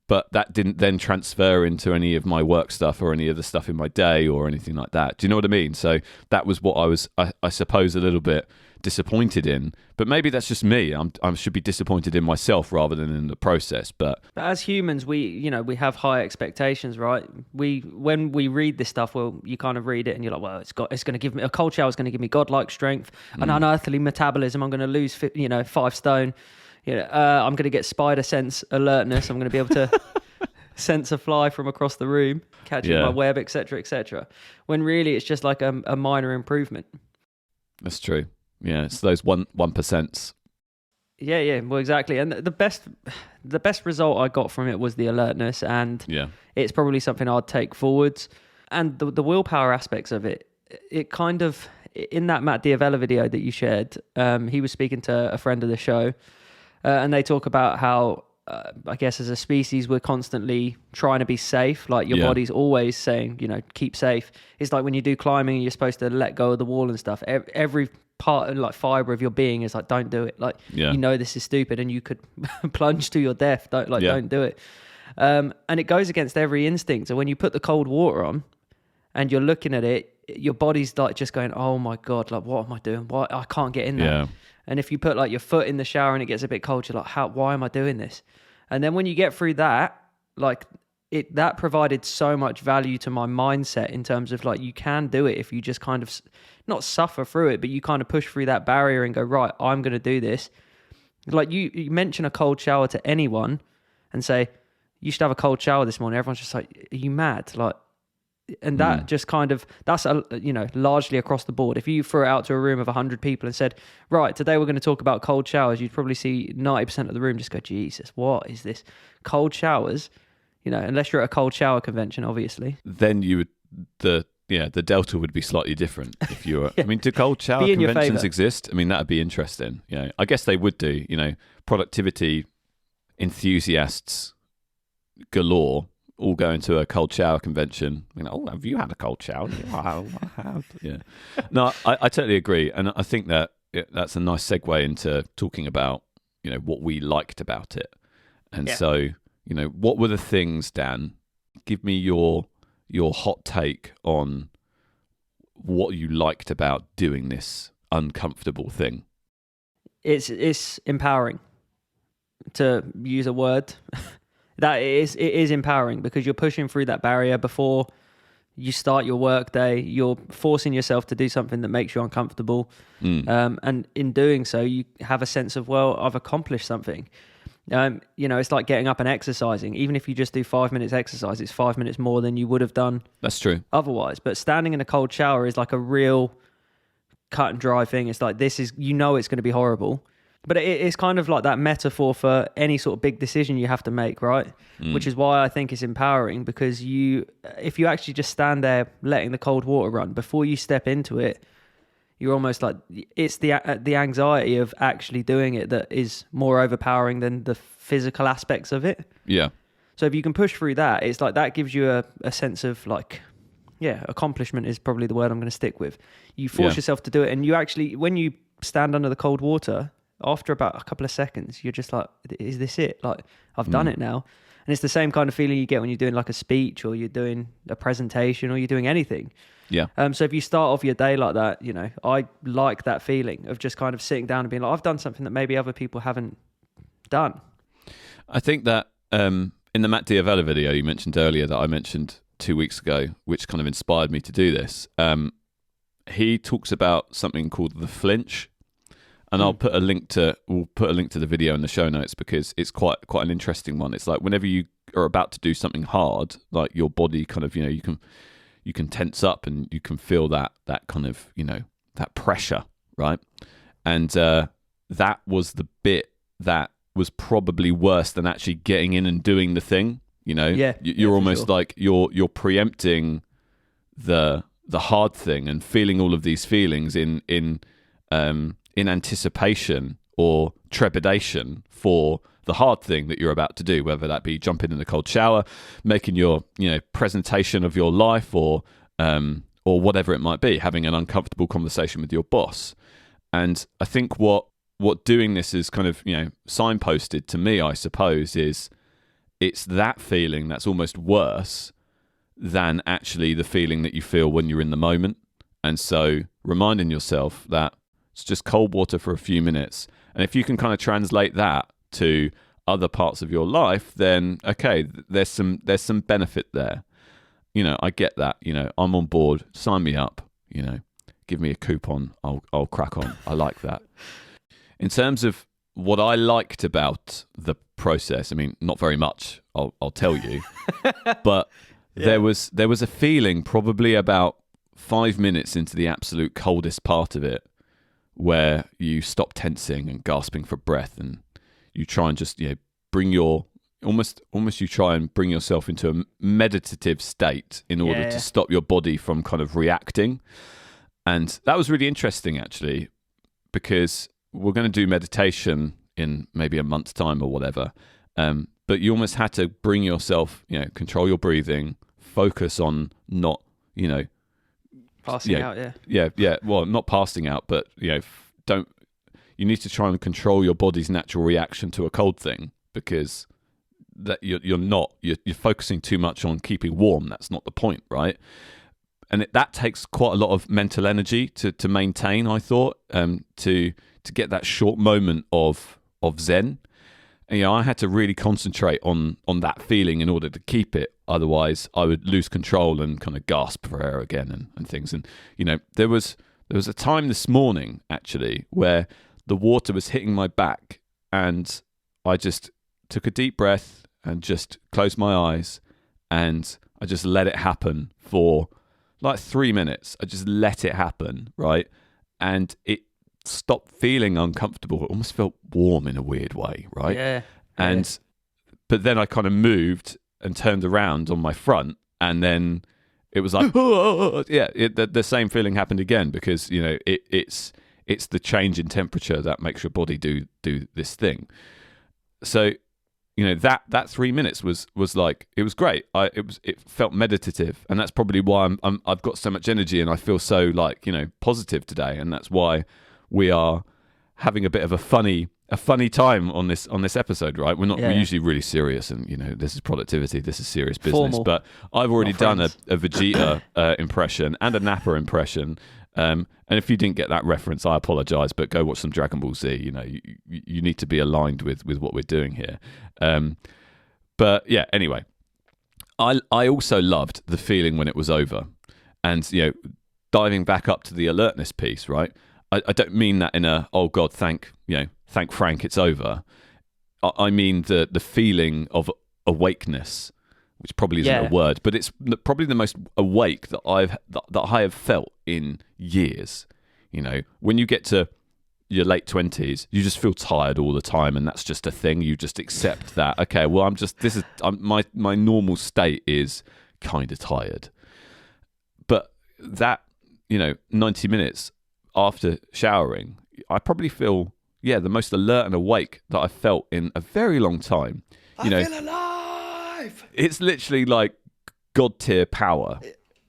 But that didn't then transfer into any of my work stuff or any of the stuff in my day or anything like that. Do you know what I mean? So that was what I was, I suppose, a little bit disappointed in. But maybe that's just me. I should be disappointed in myself rather than in the process. But as humans, we have high expectations, right? When we read this stuff, well, you kind of read it and you're like, well, it's going to give me a cold shower. Is going to give me godlike strength, an unearthly metabolism. I'm going to lose 5 stone. I'm going to get spider sense alertness. I'm going to be able to sense a fly from across the room, catch it in my web, etc., etc. When really it's just like a minor improvement. That's true. Yeah, it's those 1%. Yeah. Well, exactly. And the best result I got from it was the alertness, and it's probably something I'd take forwards. And the willpower aspects of it, it kind of, in that Matt Diavella video that you shared, he was speaking to a friend of the show. And they talk about how, I guess, as a species, we're constantly trying to be safe. Like, your body's always saying, keep safe. It's like when you do climbing, you're supposed to let go of the wall and stuff. Every part, like, fiber of your being is like, don't do it. Like, this is stupid and you could plunge to your death. Don't do it. And it goes against every instinct. So when you put the cold water on and you're looking at it, your body's like just going, oh my God, like, what am I doing? Why I can't get in there. Yeah. And if you put like your foot in the shower and it gets a bit cold, you're like, why am I doing this? And then when you get through that, like, that provided so much value to my mindset in terms of like, you can do it if you just kind of not suffer through it, but you kind of push through that barrier and go, right, I'm going to do this. Like, you mention a cold shower to anyone and say, you should have a cold shower this morning. Everyone's just like, are you mad? Like, And that just kind of, that's, largely across the board. If you threw it out to a room of 100 people and said, right, today we're going to talk about cold showers, you'd probably see 90% of the room just go, Jesus, what is this? Cold showers? Unless you're at a cold shower convention, obviously. Then you would, the delta would be slightly different if you were. Yeah. I mean, do cold shower Be in your conventions favour. exist? I mean, that'd be interesting. I guess they would do. Productivity enthusiasts galore all going to a cold shower convention. Have you had a cold shower? Yeah, I have. Yeah. No, I totally agree, and I think that that's a nice segue into talking about what we liked about it. And so what were the things, Dan? Give me your hot take on what you liked about doing this uncomfortable thing. It's empowering, to use a word. It is empowering, because you're pushing through that barrier before you start your work day. You're forcing yourself to do something that makes you uncomfortable. And in doing so, you have a sense of, well, I've accomplished something. It's like getting up and exercising. Even if you just do 5 minutes exercise, it's 5 minutes more than you would have done. That's true. Otherwise. But standing in a cold shower is like a real cut and dry thing. It's like, this is, it's going to be horrible. But it's kind of like that metaphor for any sort of big decision you have to make, right? Which is why I think it's empowering, because if you actually just stand there letting the cold water run before you step into it, you're almost like, it's the anxiety of actually doing it that is more overpowering than the physical aspects of it. Yeah. So if you can push through that, it's like that gives you a sense of like, accomplishment is probably the word I'm going to stick with. You force yourself to do it, and you actually, when you stand under the cold water, after about a couple of seconds, you're just like, is this it? Like, I've done it now. And it's the same kind of feeling you get when you're doing like a speech, or you're doing a presentation, or you're doing anything. Yeah. So if you start off your day like that, I like that feeling of just kind of sitting down and being like, I've done something that maybe other people haven't done. I think that in the Matt Diavella video you mentioned earlier that I mentioned 2 weeks ago, which kind of inspired me to do this, he talks about something called the flinch. And we'll put a link to the video in the show notes, because it's quite an interesting one. It's like whenever you are about to do something hard, like your body kind of, you can tense up, and you can feel that kind of, that pressure, right? And that was the bit that was probably worse than actually getting in and doing the thing. You're almost like you're preempting the hard thing and feeling all of these feelings in anticipation or trepidation for the hard thing that you're about to do, whether that be jumping in a cold shower, making your presentation of your life, or whatever it might be, having an uncomfortable conversation with your boss. And I think what doing this is kind of signposted to me, I suppose, is it's that feeling that's almost worse than actually the feeling that you feel when you're in the moment. And so reminding yourself that it's just cold water for a few minutes. And if you can kind of translate that to other parts of your life, then okay, there's some benefit there. I get that. I'm on board. Sign me up. Give me a coupon. I'll crack on. I like that. In terms of what I liked about the process, I mean, not very much. I'll tell you, but there was a feeling probably about 5 minutes into the absolute coldest part of it, where you stop tensing and gasping for breath, and you try and just bring your almost you try and bring yourself into a meditative state in order to stop your body from kind of reacting. And that was really interesting, actually, because we're going to do meditation in maybe a month's time or whatever, but you almost had to bring yourself, control your breathing, focus on not passing out. Well, not passing out, but you need to try and control your body's natural reaction to a cold thing, because that you're focusing too much on keeping warm. That's not the point, right? And that takes quite a lot of mental energy to maintain, I thought, to get that short moment of zen. And, I had to really concentrate on that feeling in order to keep it. Otherwise, I would lose control and kind of gasp for air again and things. And, there was a time this morning, actually, where the water was hitting my back, and I just took a deep breath and just closed my eyes, and I just let it happen for like 3 minutes. I just let it happen, right? And it stopped feeling uncomfortable. It almost felt warm in a weird way, right? Yeah. But then I kind of moved and turned around on my front, and then it was like, the same feeling happened again, because it's the change in temperature that makes your body do this thing. So that 3 minutes was like, it was great. It felt meditative, and that's probably why I've got so much energy and I feel so like positive today, and that's why we are having a bit of a funny time on this episode, right? We're usually really serious, and this is productivity, this is serious business. Formal. But I've already done a Vegeta impression and a Nappa impression. And if you didn't get that reference, I apologize, but go watch some Dragon Ball Z. You need to be aligned with what we're doing here. But yeah, anyway, I also loved the feeling when it was over, and diving back up to the alertness piece, right? I don't mean that in a, oh God, thank Frank, it's over. I mean the feeling of awakeness, which probably isn't a word, but it's probably the most awake that I have felt in years. When you get to your late 20s, you just feel tired all the time, and that's just a thing. You just accept that. Okay, well, my normal state is kind of tired, but that 90 minutes after showering, I probably feel the most alert and awake that I've felt in a very long time. I feel alive. It's literally like God tier power.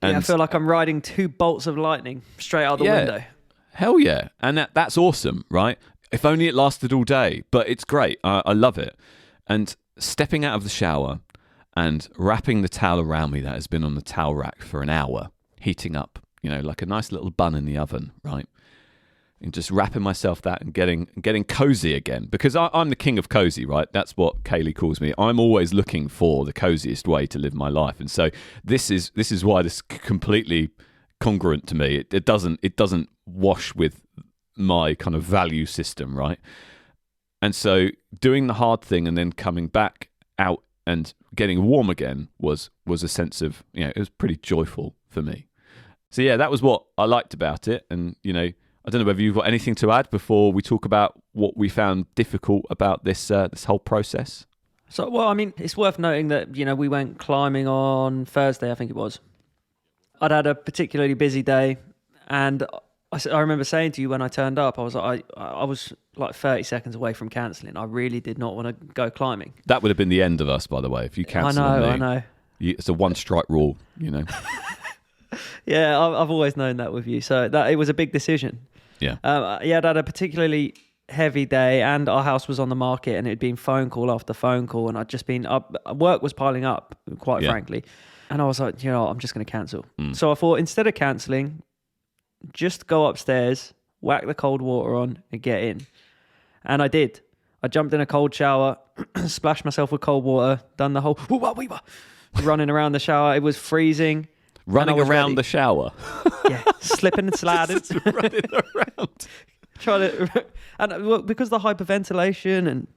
And I feel like I'm riding 2 bolts of lightning straight out the window. Hell yeah. And that's awesome, right? If only it lasted all day, but it's great. I love it. And stepping out of the shower and wrapping the towel around me that has been on the towel rack for an hour, heating up, like a nice little bun in the oven, right? And just wrapping myself that and getting cozy again, because I'm the king of cozy, right? That's what Kaylee calls me. I'm always looking for the coziest way to live my life, and so this is why this is completely congruent to me. It doesn't wash with my kind of value system, right? And so doing the hard thing and then coming back out and getting warm again was a sense of it was pretty joyful for me. So yeah, that was what I liked about it, and I don't know whether you've got anything to add before we talk about what we found difficult about this whole process. So, well, I mean, it's worth noting that, we went climbing on Thursday, I think it was. I'd had a particularly busy day, and I remember saying to you when I turned up, I was like 30 seconds away from cancelling. I really did not want to go climbing. That would have been the end of us, by the way, if you cancelled on me. I know. It's a one-strike rule, Yeah, I've always known that with you. So that it was a big decision. Yeah. I'd had a particularly heavy day, and our house was on the market, and it had been phone call after phone call, and I'd just been work was piling up, quite frankly. And I was like, I'm just going to cancel. So I thought, instead of cancelling, just go upstairs, whack the cold water on, and get in. And I did. I jumped in a cold shower, splashed myself with cold water, done the whole running around the shower. It was freezing. Running around the shower. Yeah, slipping and sliding. Running around. Because the hyperventilation and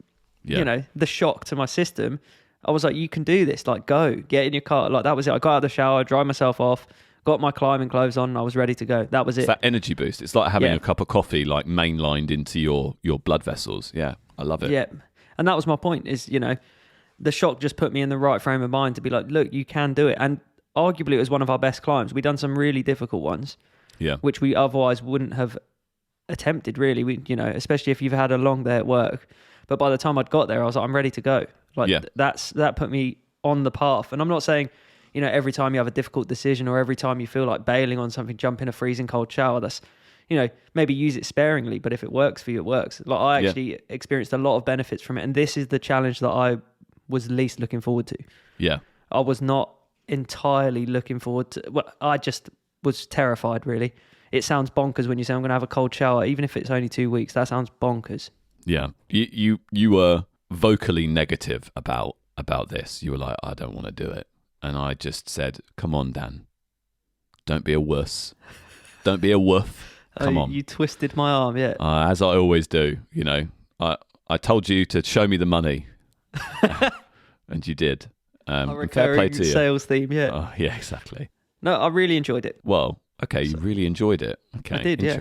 the shock to my system, I was like, you can do this. Like, go, get in your car. Like, that was it. I got out of the shower, dried myself off, got my climbing clothes on, and I was ready to go. That was it. It's that energy boost. It's like having a cup of coffee, like mainlined into your blood vessels. Yeah, I love it. Yeah, and that was my point. Is the shock just put me in the right frame of mind to be like, look, you can do it. And arguably, it was one of our best climbs. We'd done some really difficult ones, which we otherwise wouldn't have attempted. Really, especially if you've had a long day at work. But by the time I'd got there, I was like, I'm ready to go. Like that put me on the path. And I'm not saying, every time you have a difficult decision or every time you feel like bailing on something, jump in a freezing cold shower. That's, maybe use it sparingly. But if it works for you, it works. Like, I actually experienced a lot of benefits from it, and this is the challenge that I was least looking forward to. Yeah, I was not entirely looking forward to. Well, I just was terrified. Really, it sounds bonkers when you say I'm going to have a cold shower, even if it's only 2 weeks. That sounds bonkers. Yeah, you were vocally negative about this. You were like, I don't want to do it, and I just said, come on, Dan, don't be a wuss, don't be a woof. Come on. You twisted my arm, yeah. As I always do. I told you to show me the money, and you did. A And fair play recurring to you. sales theme, yeah. Oh, yeah, exactly. No, I really enjoyed it. Well, okay, you really enjoyed it. Okay, I did, yeah.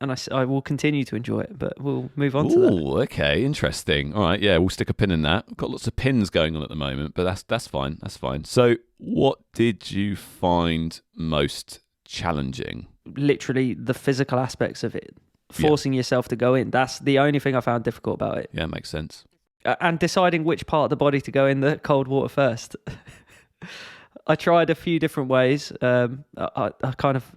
And I will continue to enjoy it, but we'll move on to that. Ooh, okay, interesting. All right, yeah, we'll stick a pin in that. We've got lots of pins going on at the moment, but that's fine. That's fine. So, what did you find most challenging? Literally the physical aspects of it, forcing yourself to go in. That's the only thing I found difficult about it. Yeah, makes sense. And deciding which part of the body to go in the cold water first. I tried a few different ways. I kind of...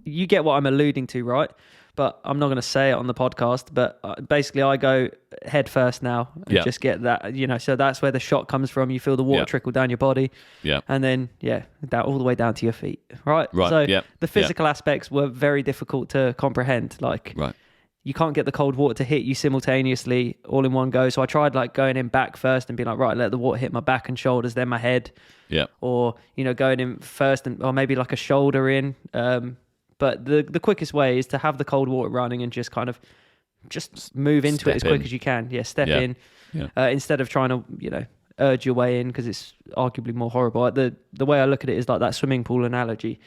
you get what I'm alluding to, right? But I'm not going to say it on the podcast. But basically, I go head first now and just get that, so that's where the shot comes from. You feel the water trickle down your body. Yeah. And then, that all the way down to your feet, right? Right. So the physical aspects were very difficult to comprehend. Like, you can't get the cold water to hit you simultaneously all in one go. So I tried like going in back first and being like, right, let the water hit my back and shoulders, then my head. Yeah. Or, going in first or maybe like a shoulder in. But the quickest way is to have the cold water running and just kind of just move into it as quick as you can. Yeah, step in instead of trying to, urge your way in, because it's arguably more horrible. Like the way I look at it is like that swimming pool analogy,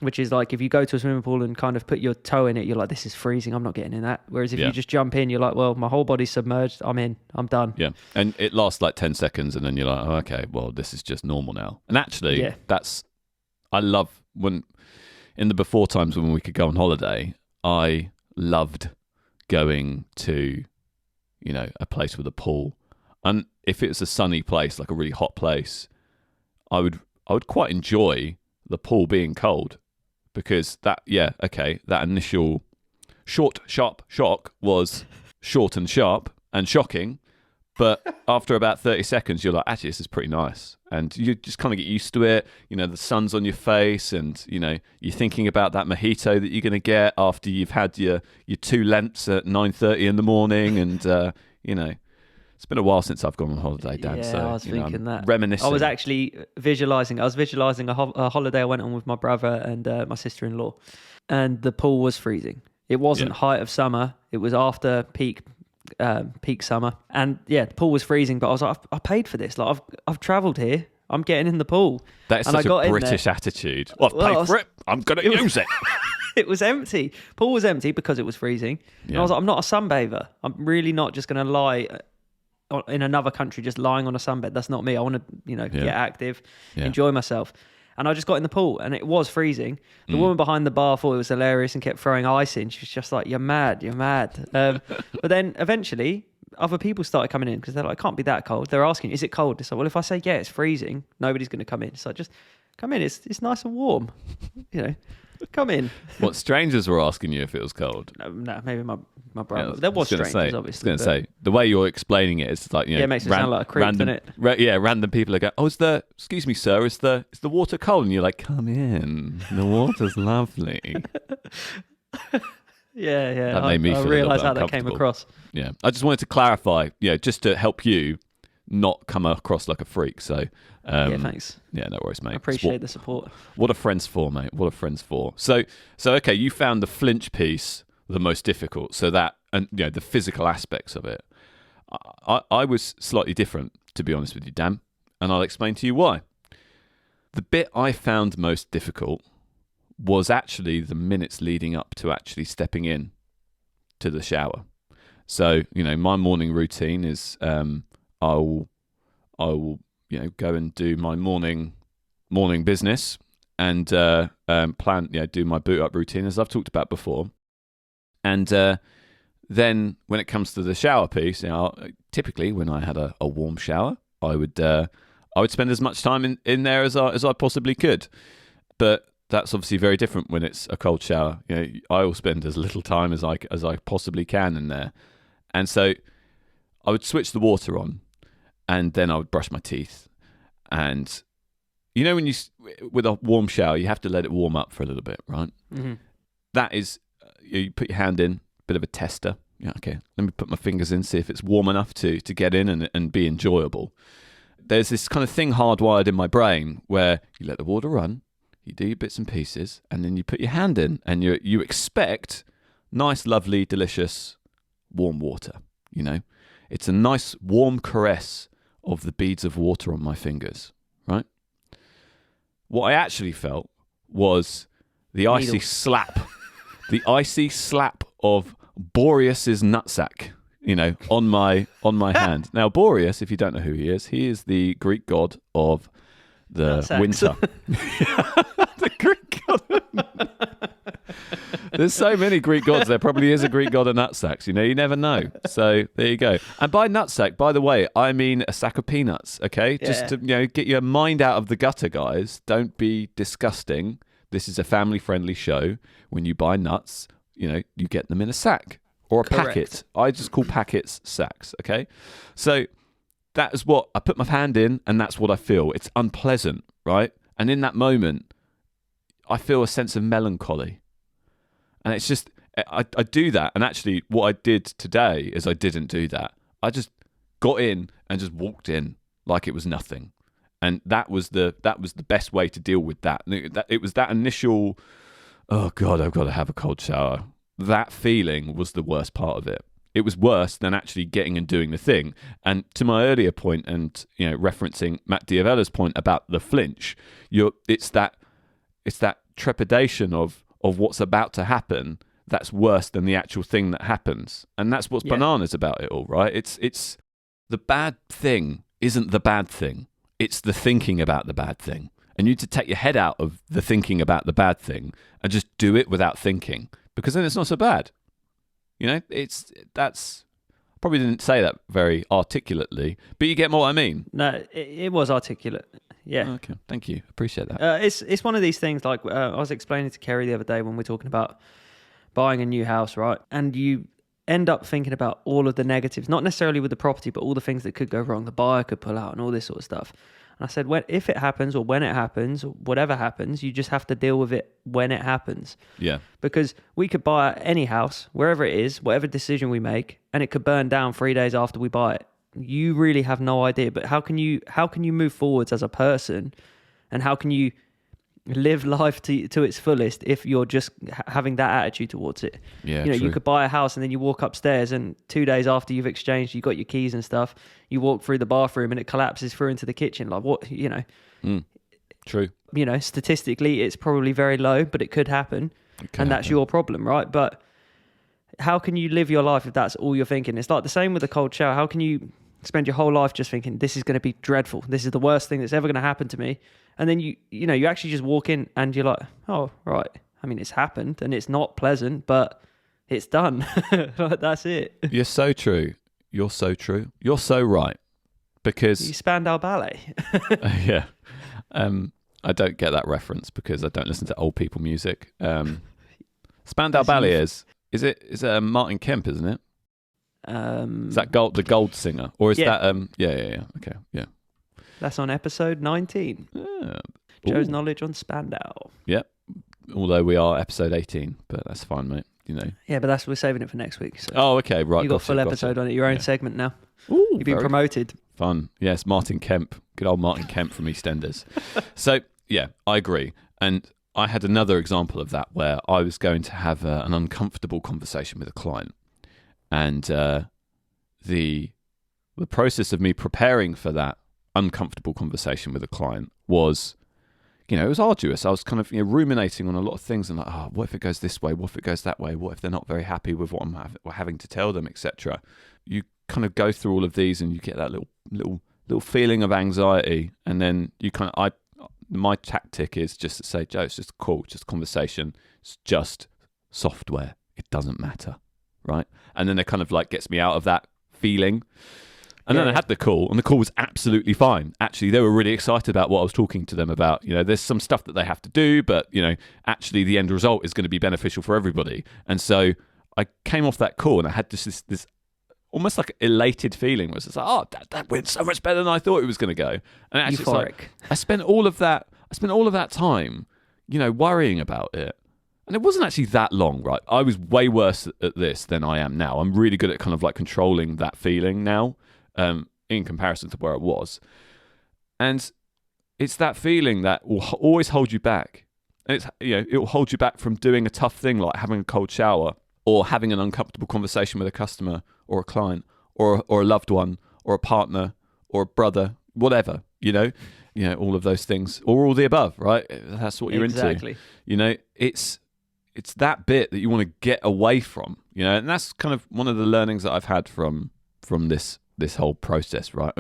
which is like if you go to a swimming pool and kind of put your toe in it, you're like, this is freezing, I'm not getting in that. Whereas if you just jump in, you're like, well, my whole body's submerged, I'm in, I'm done. Yeah, and it lasts like 10 seconds and then you're like, oh, okay, well, this is just normal now. And actually, I love when... in the before times when we could go on holiday, I loved going to, a place with a pool. And if it's a sunny place, like a really hot place, I would quite enjoy the pool being cold, because that initial short, sharp shock was short and sharp and shocking. But after about 30 seconds, you're like, actually, this is pretty nice. And you just kind of get used to it. The sun's on your face and, you're thinking about that mojito that you're going to get after you've had your 2 Lents at 9:30 in the morning. And, it's been a while since I've gone on holiday, Dan. Yeah, so, I was thinking that. Reminiscing. I was actually visualising. I was visualising a holiday I went on with my brother and my sister-in-law. And the pool was freezing. It wasn't height of summer. It was after peak summer, and the pool was freezing, but I was like, I paid for this, like I've travelled here, I'm getting in the pool. That is such a British attitude. Well, I've paid for it, I'm gonna use it. It was empty. Pool was empty because it was freezing. And I was like, I'm not a sunbather, I'm really not just gonna lie in another country just lying on a sunbed. That's not me. I want to get active, enjoy myself. And I just got in the pool and it was freezing. The woman behind the bar thought it was hilarious and kept throwing ice in. She was just like, you're mad. But then eventually other people started coming in because they're like, it can't be that cold. They're asking, is it cold? It's like, well, if I say, yeah, it's freezing, nobody's going to come in. So just come in. It's nice and warm. Come in. What, strangers were asking you if it was cold? No, maybe my brother. There was strangers, obviously. I was going to say, the way you're explaining it is like, it makes it sound like a creep, random, doesn't it? Random people are going, oh, excuse me, sir, is the water cold? And you're like, come in, the water's lovely. Yeah. That made me feel I realised how that uncomfortable. came across. Yeah, I just wanted to clarify, just to help you not come across like a freak. So, thanks. Yeah, no worries, mate. I appreciate the support. What are friends for, mate? What are friends for? So okay, you found the flinch piece the most difficult. So that, and the physical aspects of it. I was slightly different, to be honest with you, Dan, and I'll explain to you why. The bit I found most difficult was actually the minutes leading up to actually stepping in to the shower. So, my morning routine is I will go and do my morning business and do my boot up routine, as I've talked about before. And then when it comes to the shower piece, typically when I had a warm shower, I would spend as much time in there as I possibly could. But that's obviously very different when it's a cold shower. I will spend as little time as I possibly can in there. And so I would switch the water on, and then I would brush my teeth. And when with a warm shower, you have to let it warm up for a little bit, right? Mm-hmm. That is, you put your hand in, bit of a tester. Yeah, okay, let me put my fingers in, see if it's warm enough to get in and be enjoyable. There's this kind of thing hardwired in my brain where you let the water run, you do your bits and pieces, and then you put your hand in, and you expect nice, lovely, delicious, warm water. It's a nice warm caress of the beads of water on my fingers, right? What I actually felt was the icy Needles. slap, the icy slap of Boreas's nutsack, on my hand. Now, Boreas, if you don't know who he is the Greek god of the Nutsacks. winter. The Greek god. There's so many Greek gods. There probably is a Greek god of nutsacks. You never know. So there you go. And by nutsack, by the way, I mean a sack of peanuts. Okay, just to get your mind out of the gutter, guys. Don't be disgusting. This is a family-friendly show. When you buy nuts, you get them in a sack or a packet. I just call packets sacks. Okay, so that is what I put my hand in, and that's what I feel. It's unpleasant, right? And in that moment, I feel a sense of melancholy. And it's just, I do that. And actually, what I did today is I didn't do that. I just got in and just walked in like it was nothing. And that was the best way to deal with that. It was that initial, oh God, I've got to have a cold shower. That feeling was the worst part of it. It was worse than actually getting and doing the thing. And to my earlier point, and referencing Matt Diavella's point about the flinch, it's that trepidation of what's about to happen that's worse than the actual thing that happens. And that's what's bananas about it all, right? It's the bad thing isn't the bad thing. It's the thinking about the bad thing. And you need to take your head out of the thinking about the bad thing and just do it without thinking, because then it's not so bad. That's probably didn't say that very articulately, but you get more what I mean. No, it was articulate. Yeah. Okay, thank you. Appreciate that. It's one of these things, like I was explaining to Kerry the other day when we were talking about buying a new house, right? And you end up thinking about all of the negatives, not necessarily with the property, but all the things that could go wrong. The buyer could pull out and all this sort of stuff. And I said, if it happens or when it happens, or whatever happens, you just have to deal with it when it happens. Yeah. Because we could buy any house, wherever it is, whatever decision we make, and it could burn down 3 days after we buy it. You really have no idea. But how can you move forwards as a person, and how can you live life to its fullest if you're just having that attitude towards it? Yeah, true. true. You could buy a house and then you walk upstairs, and 2 days after you've exchanged, you got your keys and stuff, you walk through the bathroom and it collapses through into the kitchen. Like, what, True. Statistically it's probably very low, but it could happen, and that's your problem, right? But how can you live your life if that's all you're thinking? It's like the same with a cold shower. How can you spend your whole life just thinking, this is going to be dreadful, this is the worst thing that's ever going to happen to me, and then you actually just walk in and you're like, oh right, I mean, it's happened and it's not pleasant, but it's done. That's it. You're so true. You're so true. You're so right. Because You Spandau Ballet. yeah, I don't get that reference because I don't listen to old people music. Spandau Ballet is it Martin Kemp, isn't it? Is that the Gold Singer, or is that yeah okay, yeah, that's on episode 19. Joe's knowledge on Spandau. Yep. Although we are episode 18, but that's fine, mate. Yeah, but we're saving it for next week. So oh, okay, right. you got full episode on it, your own segment now. Ooh, you've been promoted. Fun. Yes, Martin Kemp, good old Martin Kemp from EastEnders. So yeah, I agree. And I had another example of that where I was going to have an uncomfortable conversation with a client. And the process of me preparing for that uncomfortable conversation with a client was, it was arduous. I was kind of ruminating on a lot of things and like, oh, what if it goes this way? What if it goes that way? What if they're not very happy with what I'm having to tell them, etc. You kind of go through all of these and you get that little feeling of anxiety, and then you my tactic is just to say, Joe, it's just a call, just a conversation. It's just software. It doesn't matter. Right. And then it kind of like gets me out of that feeling. And then I had the call, and the call was absolutely fine. Actually, they were really excited about what I was talking to them about. There's some stuff that they have to do, but, actually the end result is going to be beneficial for everybody. And so I came off that call and I had this almost like elated feeling where it's like, oh, that went so much better than I thought it was going to go. And actually, it's like, I spent all of that time, worrying about it. And it wasn't actually that long, right? I was way worse at this than I am now. I'm really good at kind of like controlling that feeling now, in comparison to where I was. And it's that feeling that will always hold you back. And it's, it will hold you back from doing a tough thing like having a cold shower, or having an uncomfortable conversation with a customer or a client or a loved one or a partner or a brother, whatever, all of those things, or all the above, right? That's what you're Exactly. into. It's that bit that you want to get away from, and that's kind of one of the learnings that I've had from this whole process, right?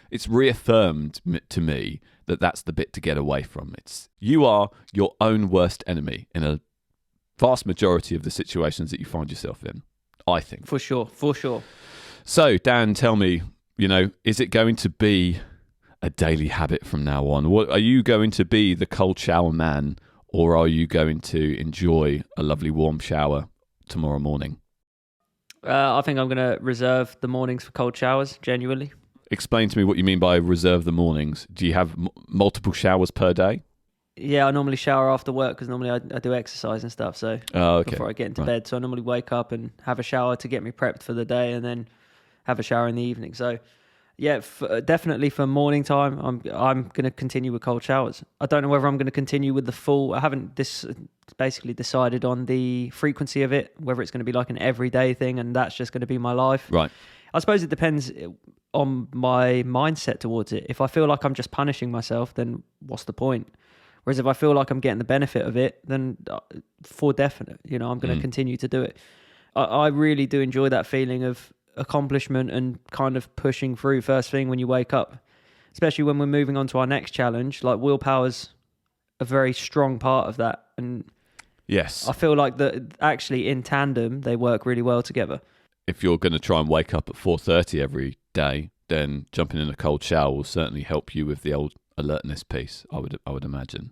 It's reaffirmed to me that that's the bit to get away from. You are your own worst enemy in a vast majority of the situations that you find yourself in, I think. For sure. So, Dan, tell me, is it going to be a daily habit from now on? What are you going to be, the cold shower man, or are you going to enjoy a lovely warm shower tomorrow morning? I think I'm going to reserve the mornings for cold showers, genuinely. Explain to me what you mean by reserve the mornings. Do you have multiple showers per day? Yeah, I normally shower after work because normally I do exercise and stuff. So before I get into bed, so I normally wake up and have a shower to get me prepped for the day, and then have a shower in the evening. So yeah, definitely for morning time, I'm going to continue with cold showers. I don't know whether I'm going to continue with the full. I haven't basically decided on the frequency of it, whether it's going to be like an everyday thing, and that's just going to be my life. Right. I suppose it depends on my mindset towards it. If I feel like I'm just punishing myself, then what's the point? Whereas if I feel like I'm getting the benefit of it, then for definite, I'm going to continue to do it. I really do enjoy that feeling of accomplishment and kind of pushing through first thing when you wake up, especially when we're moving on to our next challenge. Like, willpower's a very strong part of that. And yes, I feel like that actually in tandem, they work really well together. If you're going to try and wake up at 4:30 every day, then jumping in a cold shower will certainly help you with the old alertness piece, I would imagine.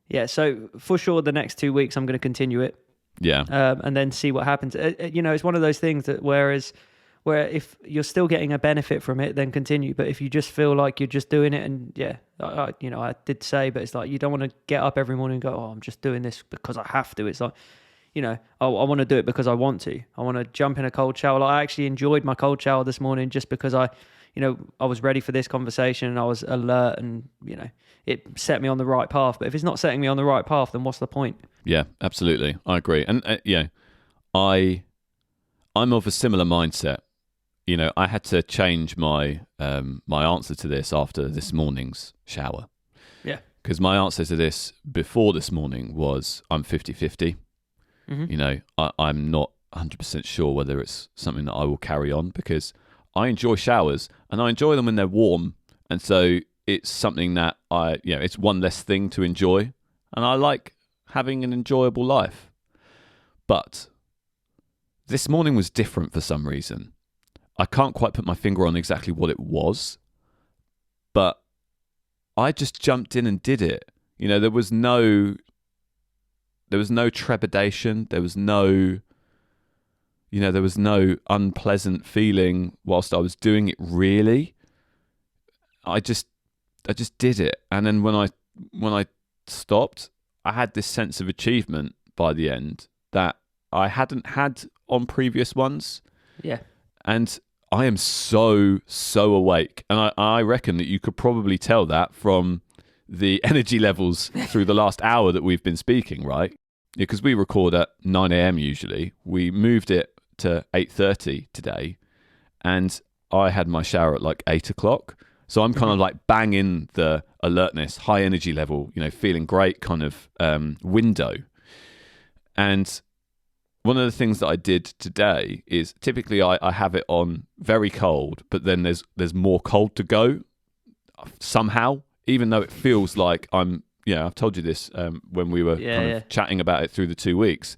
Yeah, so for sure the next 2 weeks I'm going to continue it. Yeah. And then see what happens. It's one of those things that where if you're still getting a benefit from it, then continue. But if you just feel like you're just doing it, and I did say, but it's like you don't want to get up every morning and go, oh, I'm just doing this because I have to. It's like, I want to do it because I want to. I want to jump in a cold shower. Like, I actually enjoyed my cold shower this morning just because I was ready for this conversation and I was alert, and, it set me on the right path. But if it's not setting me on the right path, then what's the point? Yeah, absolutely. I agree. And, I'm of a similar mindset. I had to change my answer to this after this morning's shower. Yeah. Because my answer to this before this morning was I'm 50-50. Mm-hmm. I'm not 100% sure whether it's something that I will carry on, because I enjoy showers and I enjoy them when they're warm. And so it's something that it's one less thing to enjoy. And I like having an enjoyable life. But this morning was different for some reason. I can't quite put my finger on exactly what it was, but I just jumped in and did it. There was no trepidation. There was no unpleasant feeling whilst I was doing it, really. I just did it. And then when I stopped, I had this sense of achievement by the end that I hadn't had on previous ones. Yeah. And I am so awake. And I reckon that you could probably tell that from the energy levels through the last hour that we've been speaking, right? Because we record at 9 a.m. usually. We moved it to 8:30 today, and I had my shower at like 8 o'clock. So I'm kind of like bang in the alertness, high energy level, feeling great kind of window. And one of the things that I did today is typically I have it on very cold, but then there's more cold to go somehow, even though it feels like I've told you this when we were chatting about it through the 2 weeks.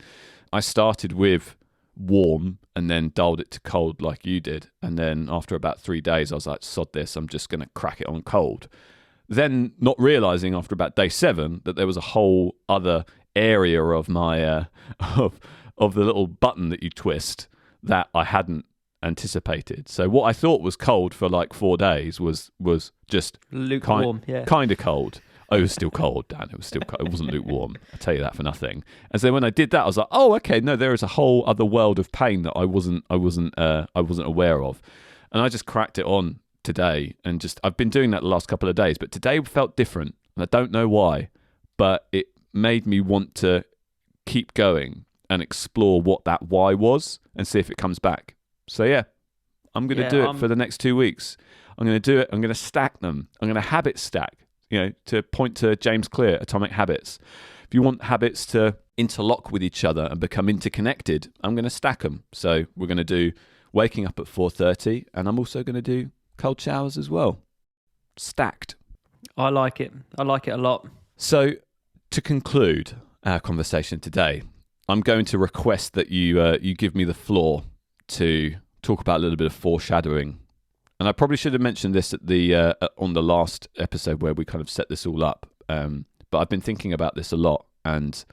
I started with warm and then dialed it to cold like you did. And then after about 3 days, I was like, sod this, I'm just going to crack it on cold. Then not realizing after about day 7 that there was a whole other area of my of the little button that you twist that I hadn't anticipated. So what I thought was cold for like 4 days was just lukewarm, kind of cold. Oh, it was still cold, Dan. It was still cold. It wasn't lukewarm. I tell you that for nothing. And so when I did that, I was like, oh, okay, no, there is a whole other world of pain that I wasn't aware of. And I just cracked it on today, and I've been doing that the last couple of days, but today felt different, and I don't know why, but it made me want to keep going and explore what that why was and see if it comes back. So yeah, I'm going to do it for the next 2 weeks. I'm going to do it. I'm going to stack them. I'm going to habit stack, to point to James Clear, Atomic Habits. If you want habits to interlock with each other and become interconnected, I'm going to stack them. So we're going to do waking up at 4:30, and I'm also going to do cold showers as well. Stacked. I like it. I like it a lot. So to conclude our conversation today, I'm going to request that you give me the floor to talk about a little bit of foreshadowing. And I probably should have mentioned this at the on the last episode where we kind of set this all up. But I've been thinking about this a lot, and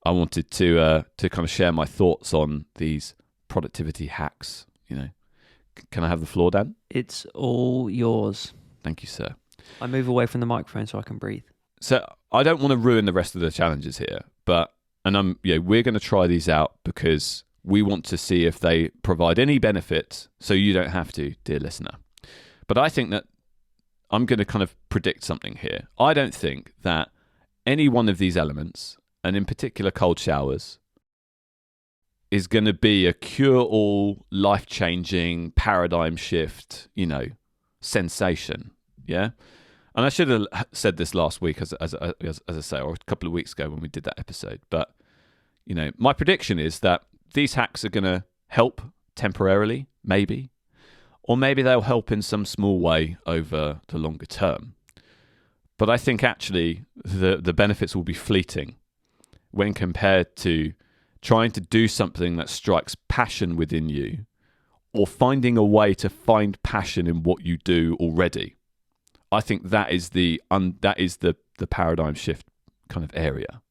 I wanted to kind of share my thoughts on these productivity hacks. Can I have the floor, Dan? It's all yours. Thank you, sir. I move away from the microphone so I can breathe. So I don't want to ruin the rest of the challenges here, we're going to try these out because we want to see if they provide any benefit, so you don't have to, dear listener. But I think that I'm going to kind of predict something here. I don't think that any one of these elements, and in particular cold showers, is going to be a cure-all, life-changing, paradigm shift, sensation. Yeah? And I should have said this last week, as I say, or a couple of weeks ago when we did that episode. But, my prediction is that these hacks are going to help temporarily, maybe, or maybe they'll help in some small way over the longer term. But I think actually the benefits will be fleeting when compared to trying to do something that strikes passion within you, or finding a way to find passion in what you do already. I think that is the paradigm shift kind of area.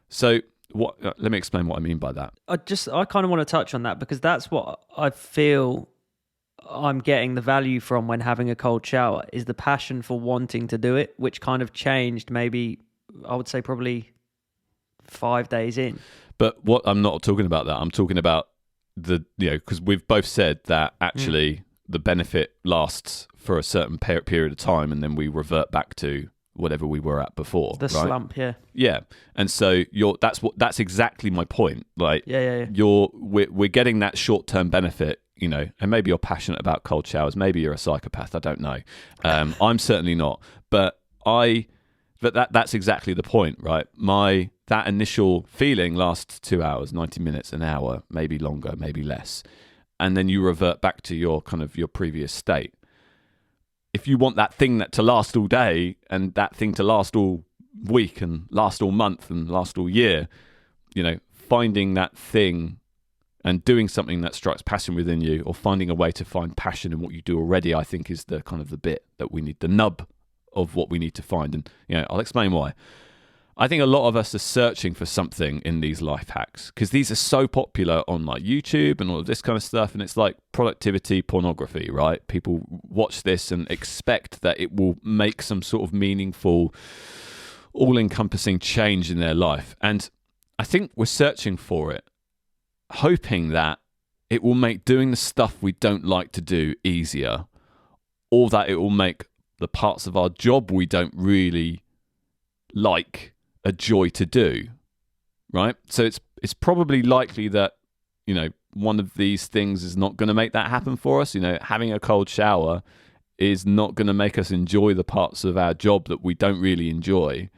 So let me explain what I mean by that. I kind of want to touch on that because that's what I feel I'm getting the value from when having a cold shower is the passion for wanting to do it, which kind of changed maybe, I would say probably 5 days in. But what I'm not talking about that. I'm talking about because we've both said that actually the benefit lasts for a certain period of time and then we revert back to whatever we were at before. The slump, yeah. Yeah. And so that's exactly my point. Like, yeah. We're getting that short-term benefit, and maybe you're passionate about cold showers. Maybe you're a psychopath. I don't know. I'm certainly not. But that's exactly the point, right? That initial feeling lasts 2 hours, 90 minutes, an hour, maybe longer, maybe less. And then you revert back to your previous state. If you want that thing to last all day and that thing to last all week and last all month and last all year, finding that thing and doing something that strikes passion within you, or finding a way to find passion in what you do already, I think is the kind of the bit that we need, the nub of what we need to find. And, I'll explain why. I think a lot of us are searching for something in these life hacks because these are so popular on like YouTube and all of this kind of stuff. And it's like productivity pornography, right? People watch this and expect that it will make some sort of meaningful, all-encompassing change in their life. And I think we're searching for it, hoping that it will make doing the stuff we don't like to do easier, or that it will make the parts of our job we don't really like a joy to do, right? So it's probably likely that, one of these things is not going to make that happen for us. Having a cold shower is not going to make us enjoy the parts of our job that we don't really enjoy,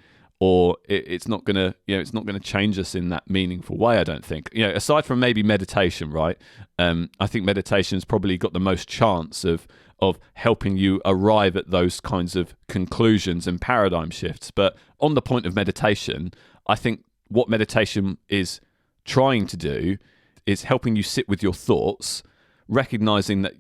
or it's not going to change us in that meaningful way, I don't think. Aside from maybe meditation, right? I think meditation's probably got the most chance of helping you arrive at those kinds of conclusions and paradigm shifts. But on the point of meditation, I think what meditation is trying to do is helping you sit with your thoughts, recognizing that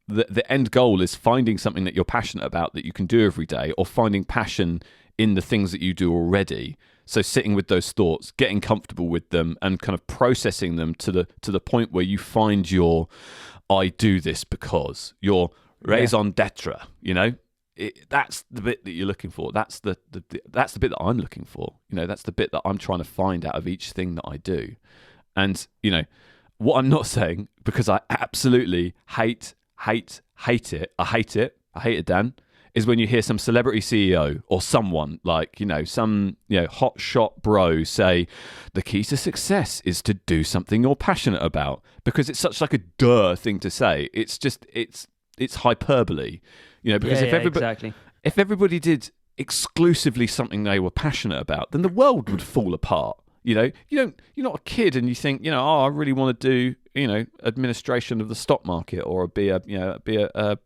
the end goal is finding something that you're passionate about that you can do every day, or finding passion in the things that you do already. So sitting with those thoughts, getting comfortable with them, and kind of processing them to the point where you find your I do this because, your raison d'etre, that's the bit that you're looking for. That's the bit that I'm looking for. That's the bit that I'm trying to find out of each thing that I do. And, what I'm not saying, because I absolutely hate it, Dan, is when you hear some celebrity CEO or someone like, some, hot shot bro say the key to success is to do something you're passionate about, because it's such like a duh thing to say. It's it's hyperbole, because if everybody did exclusively something they were passionate about, then the world would fall apart. You're not a kid and you think, I really want to do, administration of the stock market or be a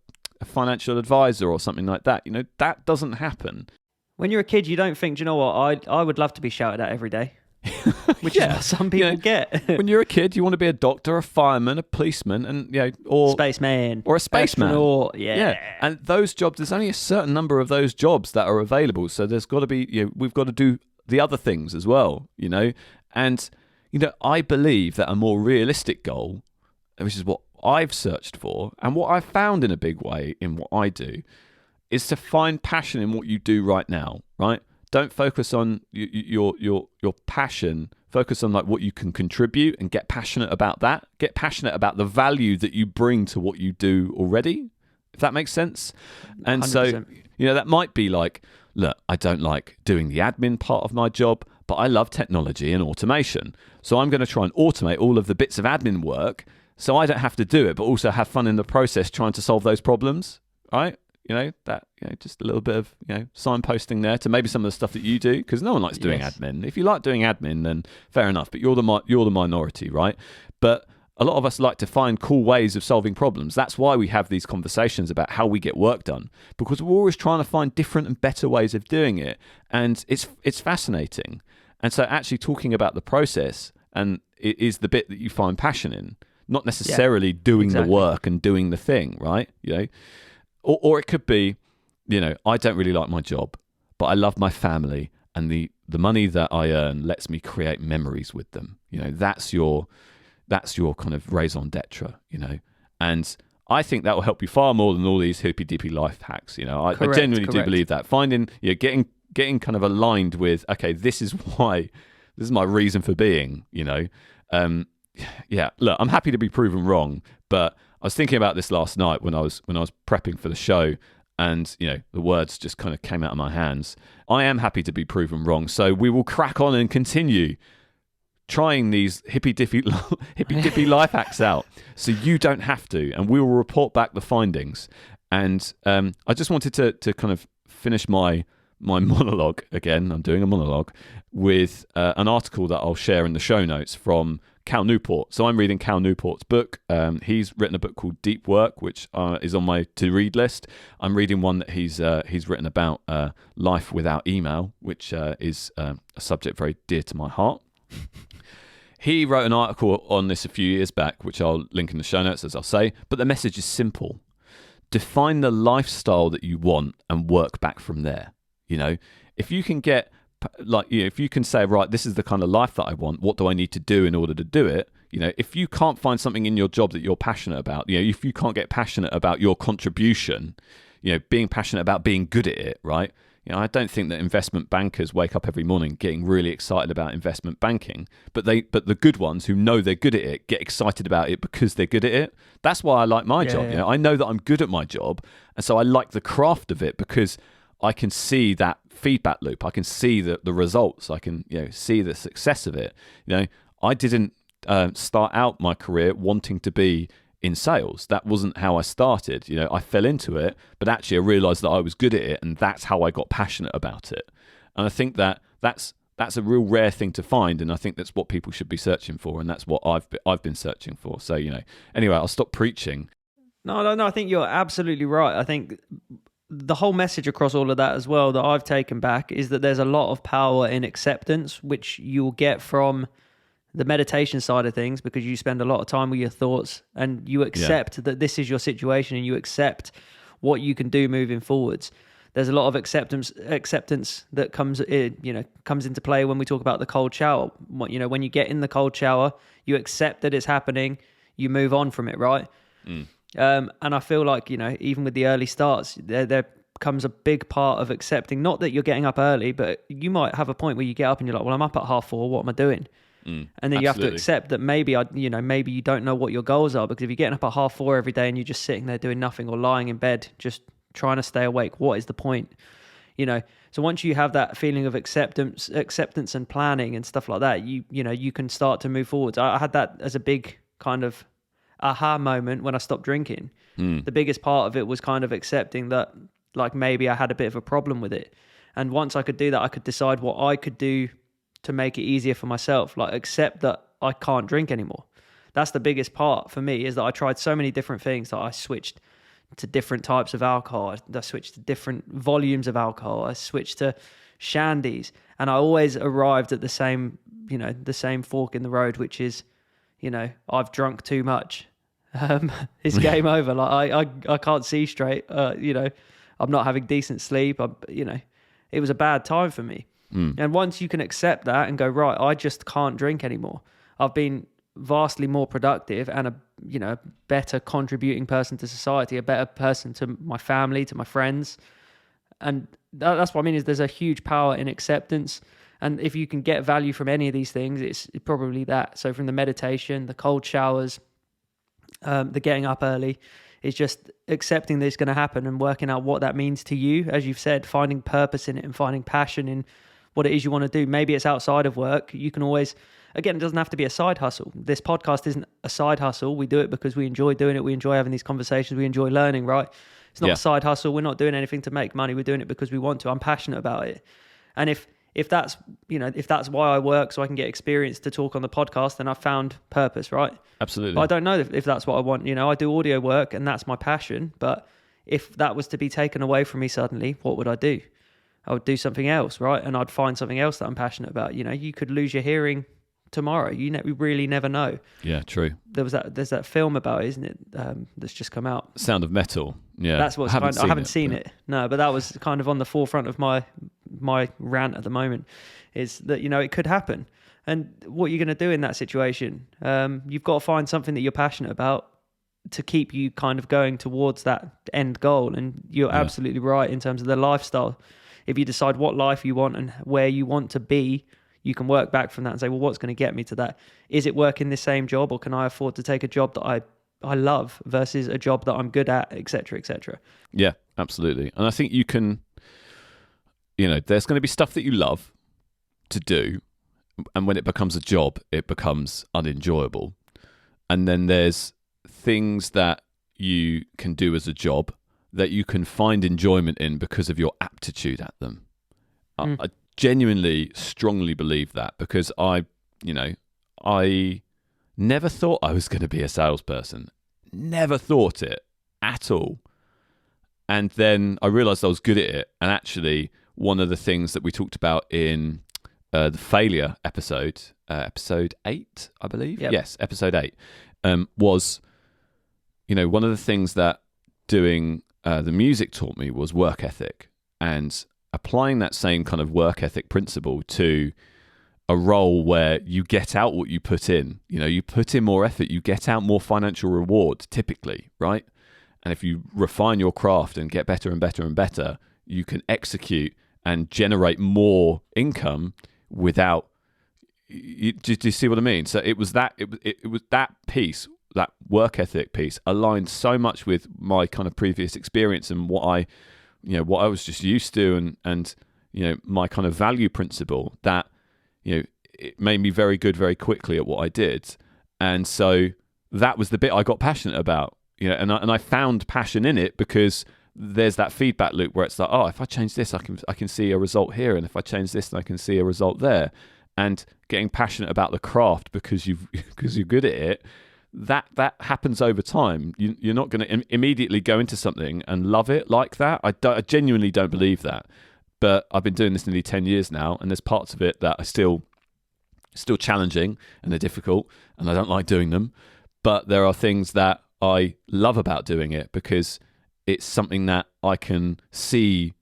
financial advisor or something like that. That doesn't happen. When you're a kid, you don't think, do you know what? I would love to be shouted at every day, which is what some people get. When you're a kid, you want to be a doctor, a fireman, a policeman, and or spaceman, or a spaceman. Astronaut, yeah. And those jobs, there's only a certain number of those jobs that are available. So there's got to be, we've got to do the other things as well, And I believe that a more realistic goal, which is what I've searched for, and what I've found in a big way in what I do, is to find passion in what you do right now, right? Don't focus on your passion. Focus on like what you can contribute and get passionate about that. Get passionate about the value that you bring to what you do already, if that makes sense. And 100%. So, that might be like, look, I don't like doing the admin part of my job, but I love technology and automation. So I'm going to try and automate all of the bits of admin work so I don't have to do it, but also have fun in the process trying to solve those problems, right? Just a little bit of, signposting there to maybe some of the stuff that you do, because no one likes doing admin. If you like doing admin, then fair enough, but you're the minority, right? But a lot of us like to find cool ways of solving problems. That's why we have these conversations about how we get work done, because we're always trying to find different and better ways of doing it. And it's fascinating. And so actually talking about the process and it is the bit that you find passion in, not necessarily doing the work and doing the thing, right? Or it could be, I don't really like my job, but I love my family, and the money that I earn lets me create memories with them. That's your kind of raison d'etre, and I think that will help you far more than all these hippy dippy life hacks. I genuinely do believe that. Finding, getting kind of aligned with, okay, this is my reason for being, look, I'm happy to be proven wrong, but I was thinking about this last night when I was prepping for the show, and the words just kind of came out of my hands. I am happy to be proven wrong, so we will crack on and continue trying these hippy dippy life hacks out, so you don't have to, and we will report back the findings. And I just wanted to kind of finish my monologue again. I'm doing a monologue with an article that I'll share in the show notes from Cal Newport. So I'm reading Cal Newport's book. He's written a book called Deep Work, which is on my to-read list. I'm reading one that he's written about life without email, which is a subject very dear to my heart. He wrote an article on this a few years back, which I'll link in the show notes, as I'll say. But the message is simple. Define the lifestyle that you want and work back from there. If you can get, if you can say, right, this is the kind of life that I want, what do I need to do in order to do it? If you can't find something in your job that you're passionate about, if you can't get passionate about your contribution, being passionate about being good at it, right? I don't think that investment bankers wake up every morning getting really excited about investment banking, but the good ones who know they're good at it get excited about it because they're good at it. That's why I like my job. Yeah. I know that I'm good at my job, and so I like the craft of it because I can see that feedback loop. I can see the results. I can see the success of it. I didn't start out my career wanting to be in sales. That wasn't how I started. I fell into it, but actually I realized that I was good at it, and that's how I got passionate about it. And I think that's a real rare thing to find, and I think that's what people should be searching for, and that's what I've been searching for. So anyway, I'll stop preaching. No, I think you're absolutely right. I think the whole message across all of that as well that I've taken back is that there's a lot of power in acceptance, which you'll get from the meditation side of things, because you spend a lot of time with your thoughts and you accept that this is your situation and you accept what you can do moving forwards. There's a lot of acceptance that comes into play when we talk about the cold shower. When you get in the cold shower, you accept that it's happening, you move on from it, right? And I feel like, even with the early starts, there comes a big part of accepting, not that you're getting up early, but you might have a point where you get up and you're like, well, I'm up at 4:30, what am I doing? And then you have to accept that maybe you don't know what your goals are, because if you're getting up at 4:30 every day and you're just sitting there doing nothing or lying in bed, just trying to stay awake, what is the point? So once you have that feeling of acceptance and planning and stuff like that, you can start to move forward. I had that as a big kind of aha moment when I stopped drinking. The biggest part of it was kind of accepting that, like, maybe I had a bit of a problem with it. And once I could do that, I could decide what I could do to make it easier for myself, like accept that I can't drink anymore. That's the biggest part for me, is that I tried so many different things, that I switched to different types of alcohol. I switched to different volumes of alcohol. I switched to shandies, and I always arrived at the same fork in the road, which is, I've drunk too much. It's game over. Like I can't see straight. I'm not having decent sleep. It was a bad time for me. And once you can accept that and go, right, I just can't drink anymore. I've been vastly more productive and a better contributing person to society, a better person to my family, to my friends. And that's what I mean, is there's a huge power in acceptance. And if you can get value from any of these things, it's probably that. So from the meditation, the cold showers, the getting up early, it's just accepting that it's going to happen and working out what that means to you. As you've said, finding purpose in it and finding passion in what it is you want to do. Maybe it's outside of work. You can always, again, it doesn't have to be a side hustle. This podcast isn't a side hustle. We do it because we enjoy doing it. We enjoy having these conversations. We enjoy learning, right? It's not a side hustle. We're not doing anything to make money. We're doing it because we want to. I'm passionate about it. And if that's why I work, so I can get experience to talk on the podcast, then I've found purpose, right? Absolutely. But I don't know if that's what I want. I do audio work and that's my passion. But if that was to be taken away from me suddenly, what would I do? I would do something else, right? And I'd find something else that I'm passionate about. You could lose your hearing tomorrow. You really never know. Yeah, true. There's that film about it, isn't it? That's just come out. Sound of Metal. Yeah, that's what's I haven't seen it. No, but that was kind of on the forefront of my rant at the moment. Is that it could happen, and what you're going to do in that situation? You've got to find something that you're passionate about to keep you kind of going towards that end goal. And you're absolutely right in terms of the lifestyle. If you decide what life you want and where you want to be, you can work back from that and say, well, what's going to get me to that? Is it working the same job, or can I afford to take a job that I love versus a job that I'm good at, et cetera, et cetera? Yeah, absolutely. And I think you can, there's going to be stuff that you love to do. And when it becomes a job, it becomes unenjoyable. And then there's things that you can do as a job that you can find enjoyment in because of your aptitude at them. I genuinely, strongly believe that, because I never thought I was going to be a salesperson. Never thought it at all. And then I realized I was good at it. And actually, one of the things that we talked about in the failure episode, episode 8, I believe. Yep. Yes, episode 8, was, one of the things that doing the music taught me was work ethic, and applying that same kind of work ethic principle to a role where you get out what you put in. You put in more effort, you get out more financial reward, typically, right? And if you refine your craft and get better and better and better, you can execute and generate more income without. Do you see what I mean? So it was that piece, that work ethic piece, aligned so much with my kind of previous experience and what I was just used to, and my kind of value principle, that it made me very good very quickly at what I did. And so that was the bit I got passionate about, and I found passion in it because there's that feedback loop where it's like, oh, if I change this, I can see a result here, and if I change this, then I can see a result there. And getting passionate about the craft because you're good at it, that happens over time. You're not going to immediately go into something and love it like that. I genuinely don't believe that. But I've been doing this nearly 10 years now, and there's parts of it that are still challenging and they're difficult, and I don't like doing them. But there are things that I love about doing it because it's something that I can see,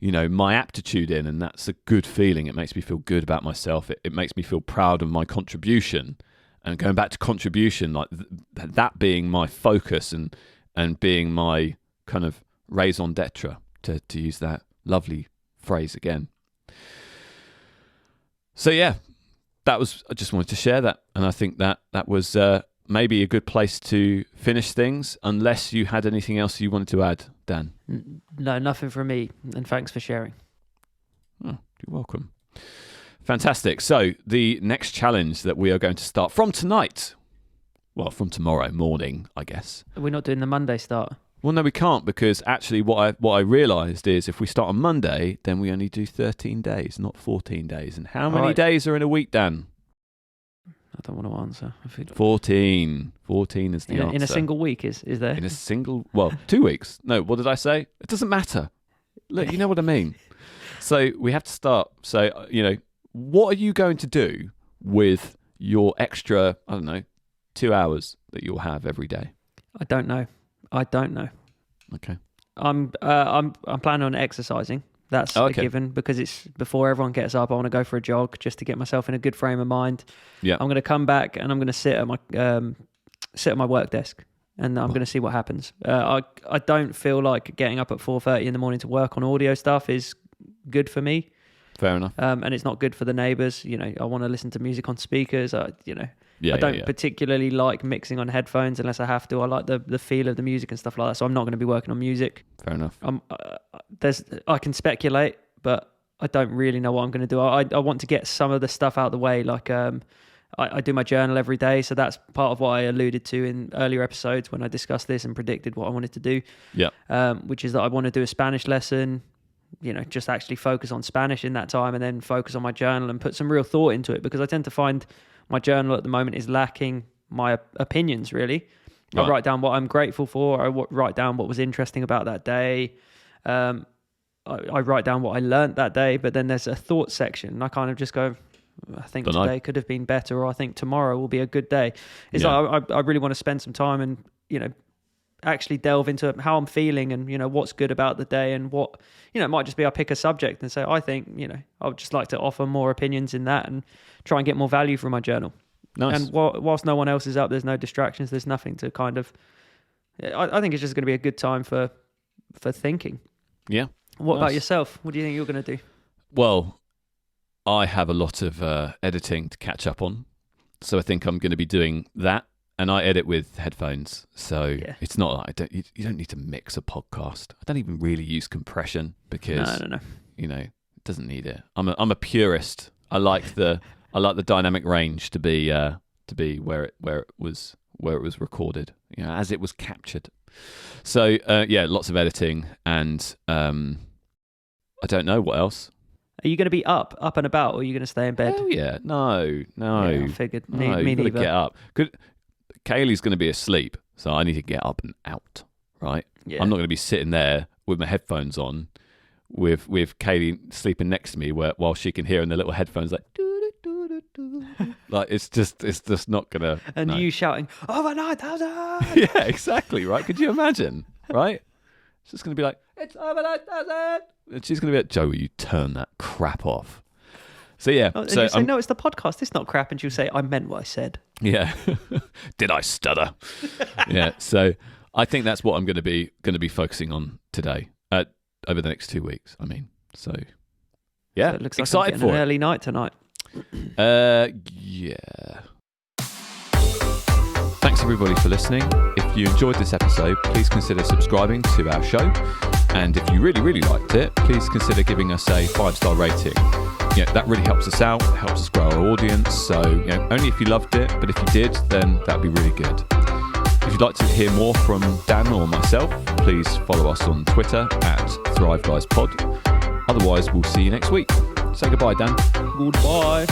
my aptitude in, and that's a good feeling. It makes me feel good about myself. It makes me feel proud of my contribution. And going back to contribution, like that being my focus and being my kind of raison d'etre, to use that lovely phrase again. So yeah, I just wanted to share that. And I think that was maybe a good place to finish things, unless you had anything else you wanted to add, Dan. No, nothing from me. And thanks for sharing. Oh, you're welcome. Fantastic. So the next challenge that we are going to start from tonight, Well, from tomorrow morning, I guess. We're not doing the Monday start. Well, no, we can't, because actually what I realised is if we start on Monday, then we only do 13 days, not 14 days. And how many days are in a week, Dan? I don't want to answer. 14. 14 is the answer. In a single week, is there? In a single, 2 weeks. No, what did I say? It doesn't matter. Look, you know what I mean. So we have to start. So, what are you going to do with your extra, 2 hours that you'll have every day? I don't know. Okay. I'm planning on exercising. That's a given, because it's before everyone gets up. I want to go for a jog just to get myself in a good frame of mind. Yeah. I'm going to come back and I'm going to sit at my work desk, and I'm going to see what happens. I don't feel like getting up at 4:30 in the morning to work on audio stuff is good for me. Fair enough. And it's not good for the neighbours. I want to listen to music on speakers. I don't particularly like mixing on headphones unless I have to. I like the feel of the music and stuff like that. So I'm not going to be working on music. Fair enough. I can speculate, but I don't really know what I'm going to do. I want to get some of the stuff out of the way. Like I do my journal every day, so that's part of what I alluded to in earlier episodes when I discussed this and predicted what I wanted to do. Yeah. Which is that I want to do a Spanish lesson. Just actually focus on Spanish in that time, and then focus on my journal and put some real thought into it, because I tend to find my journal at the moment is lacking my opinions, really. Right. I write down what I'm grateful for. I write down what was interesting about that day. I write down what I learned that day, but then there's a thought section, and I kind of just go, I think today could have been better, or I think tomorrow will be a good day. It's like I really want to spend some time and, actually delve into how I'm feeling and, what's good about the day, and what, it might just be I pick a subject and say, I think, I would just like to offer more opinions in that and try and get more value from my journal. Nice. And whilst no one else is up, there's no distractions, there's nothing to kind of, I think it's just going to be a good time for thinking. Yeah. What about yourself? What do you think you're going to do? Well, I have a lot of editing to catch up on. So I think I'm going to be doing that. And I edit with headphones, so it's not like you don't need to mix a podcast. I don't even really use compression because no. It doesn't need it. I'm a purist. I like the dynamic range to be where it was recorded, as it was captured. So lots of editing, and I don't know what else. Are you going to be up and about, or are you going to stay in bed? Oh yeah, no. Yeah, I figured. No, me neither. Get up. Kaylee's going to be asleep, so I need to get up and out, right? Yeah. I'm not going to be sitting there with my headphones on with Kaylee sleeping next to me while she can hear in the little headphones like like it's just not going to. And you shouting, over 9,000! Yeah, exactly, right? Could you imagine, right? It's just going to be like, it's over 9,000! And she's going to be like, Joe, will you turn that crap off? So yeah, and you say, no, it's the podcast. It's not crap. And she'll say, I meant what I said. Yeah, did I stutter? Yeah, so I think that's what I'm going to be focusing on today, over the next 2 weeks. I mean, so yeah, so it looks like excited I'm for an it. early night tonight. Yeah. Thanks everybody for listening. If you enjoyed this episode, please consider subscribing to our show. And if you really, really liked it, please consider giving us a 5-star rating. That really helps us out, helps us grow our audience. So, only if you loved it, but if you did, then that'd be really good. If you'd like to hear more from Dan or myself, please follow us on Twitter at ThriveGuysPod. Otherwise, we'll see you next week. Say goodbye, Dan. Goodbye.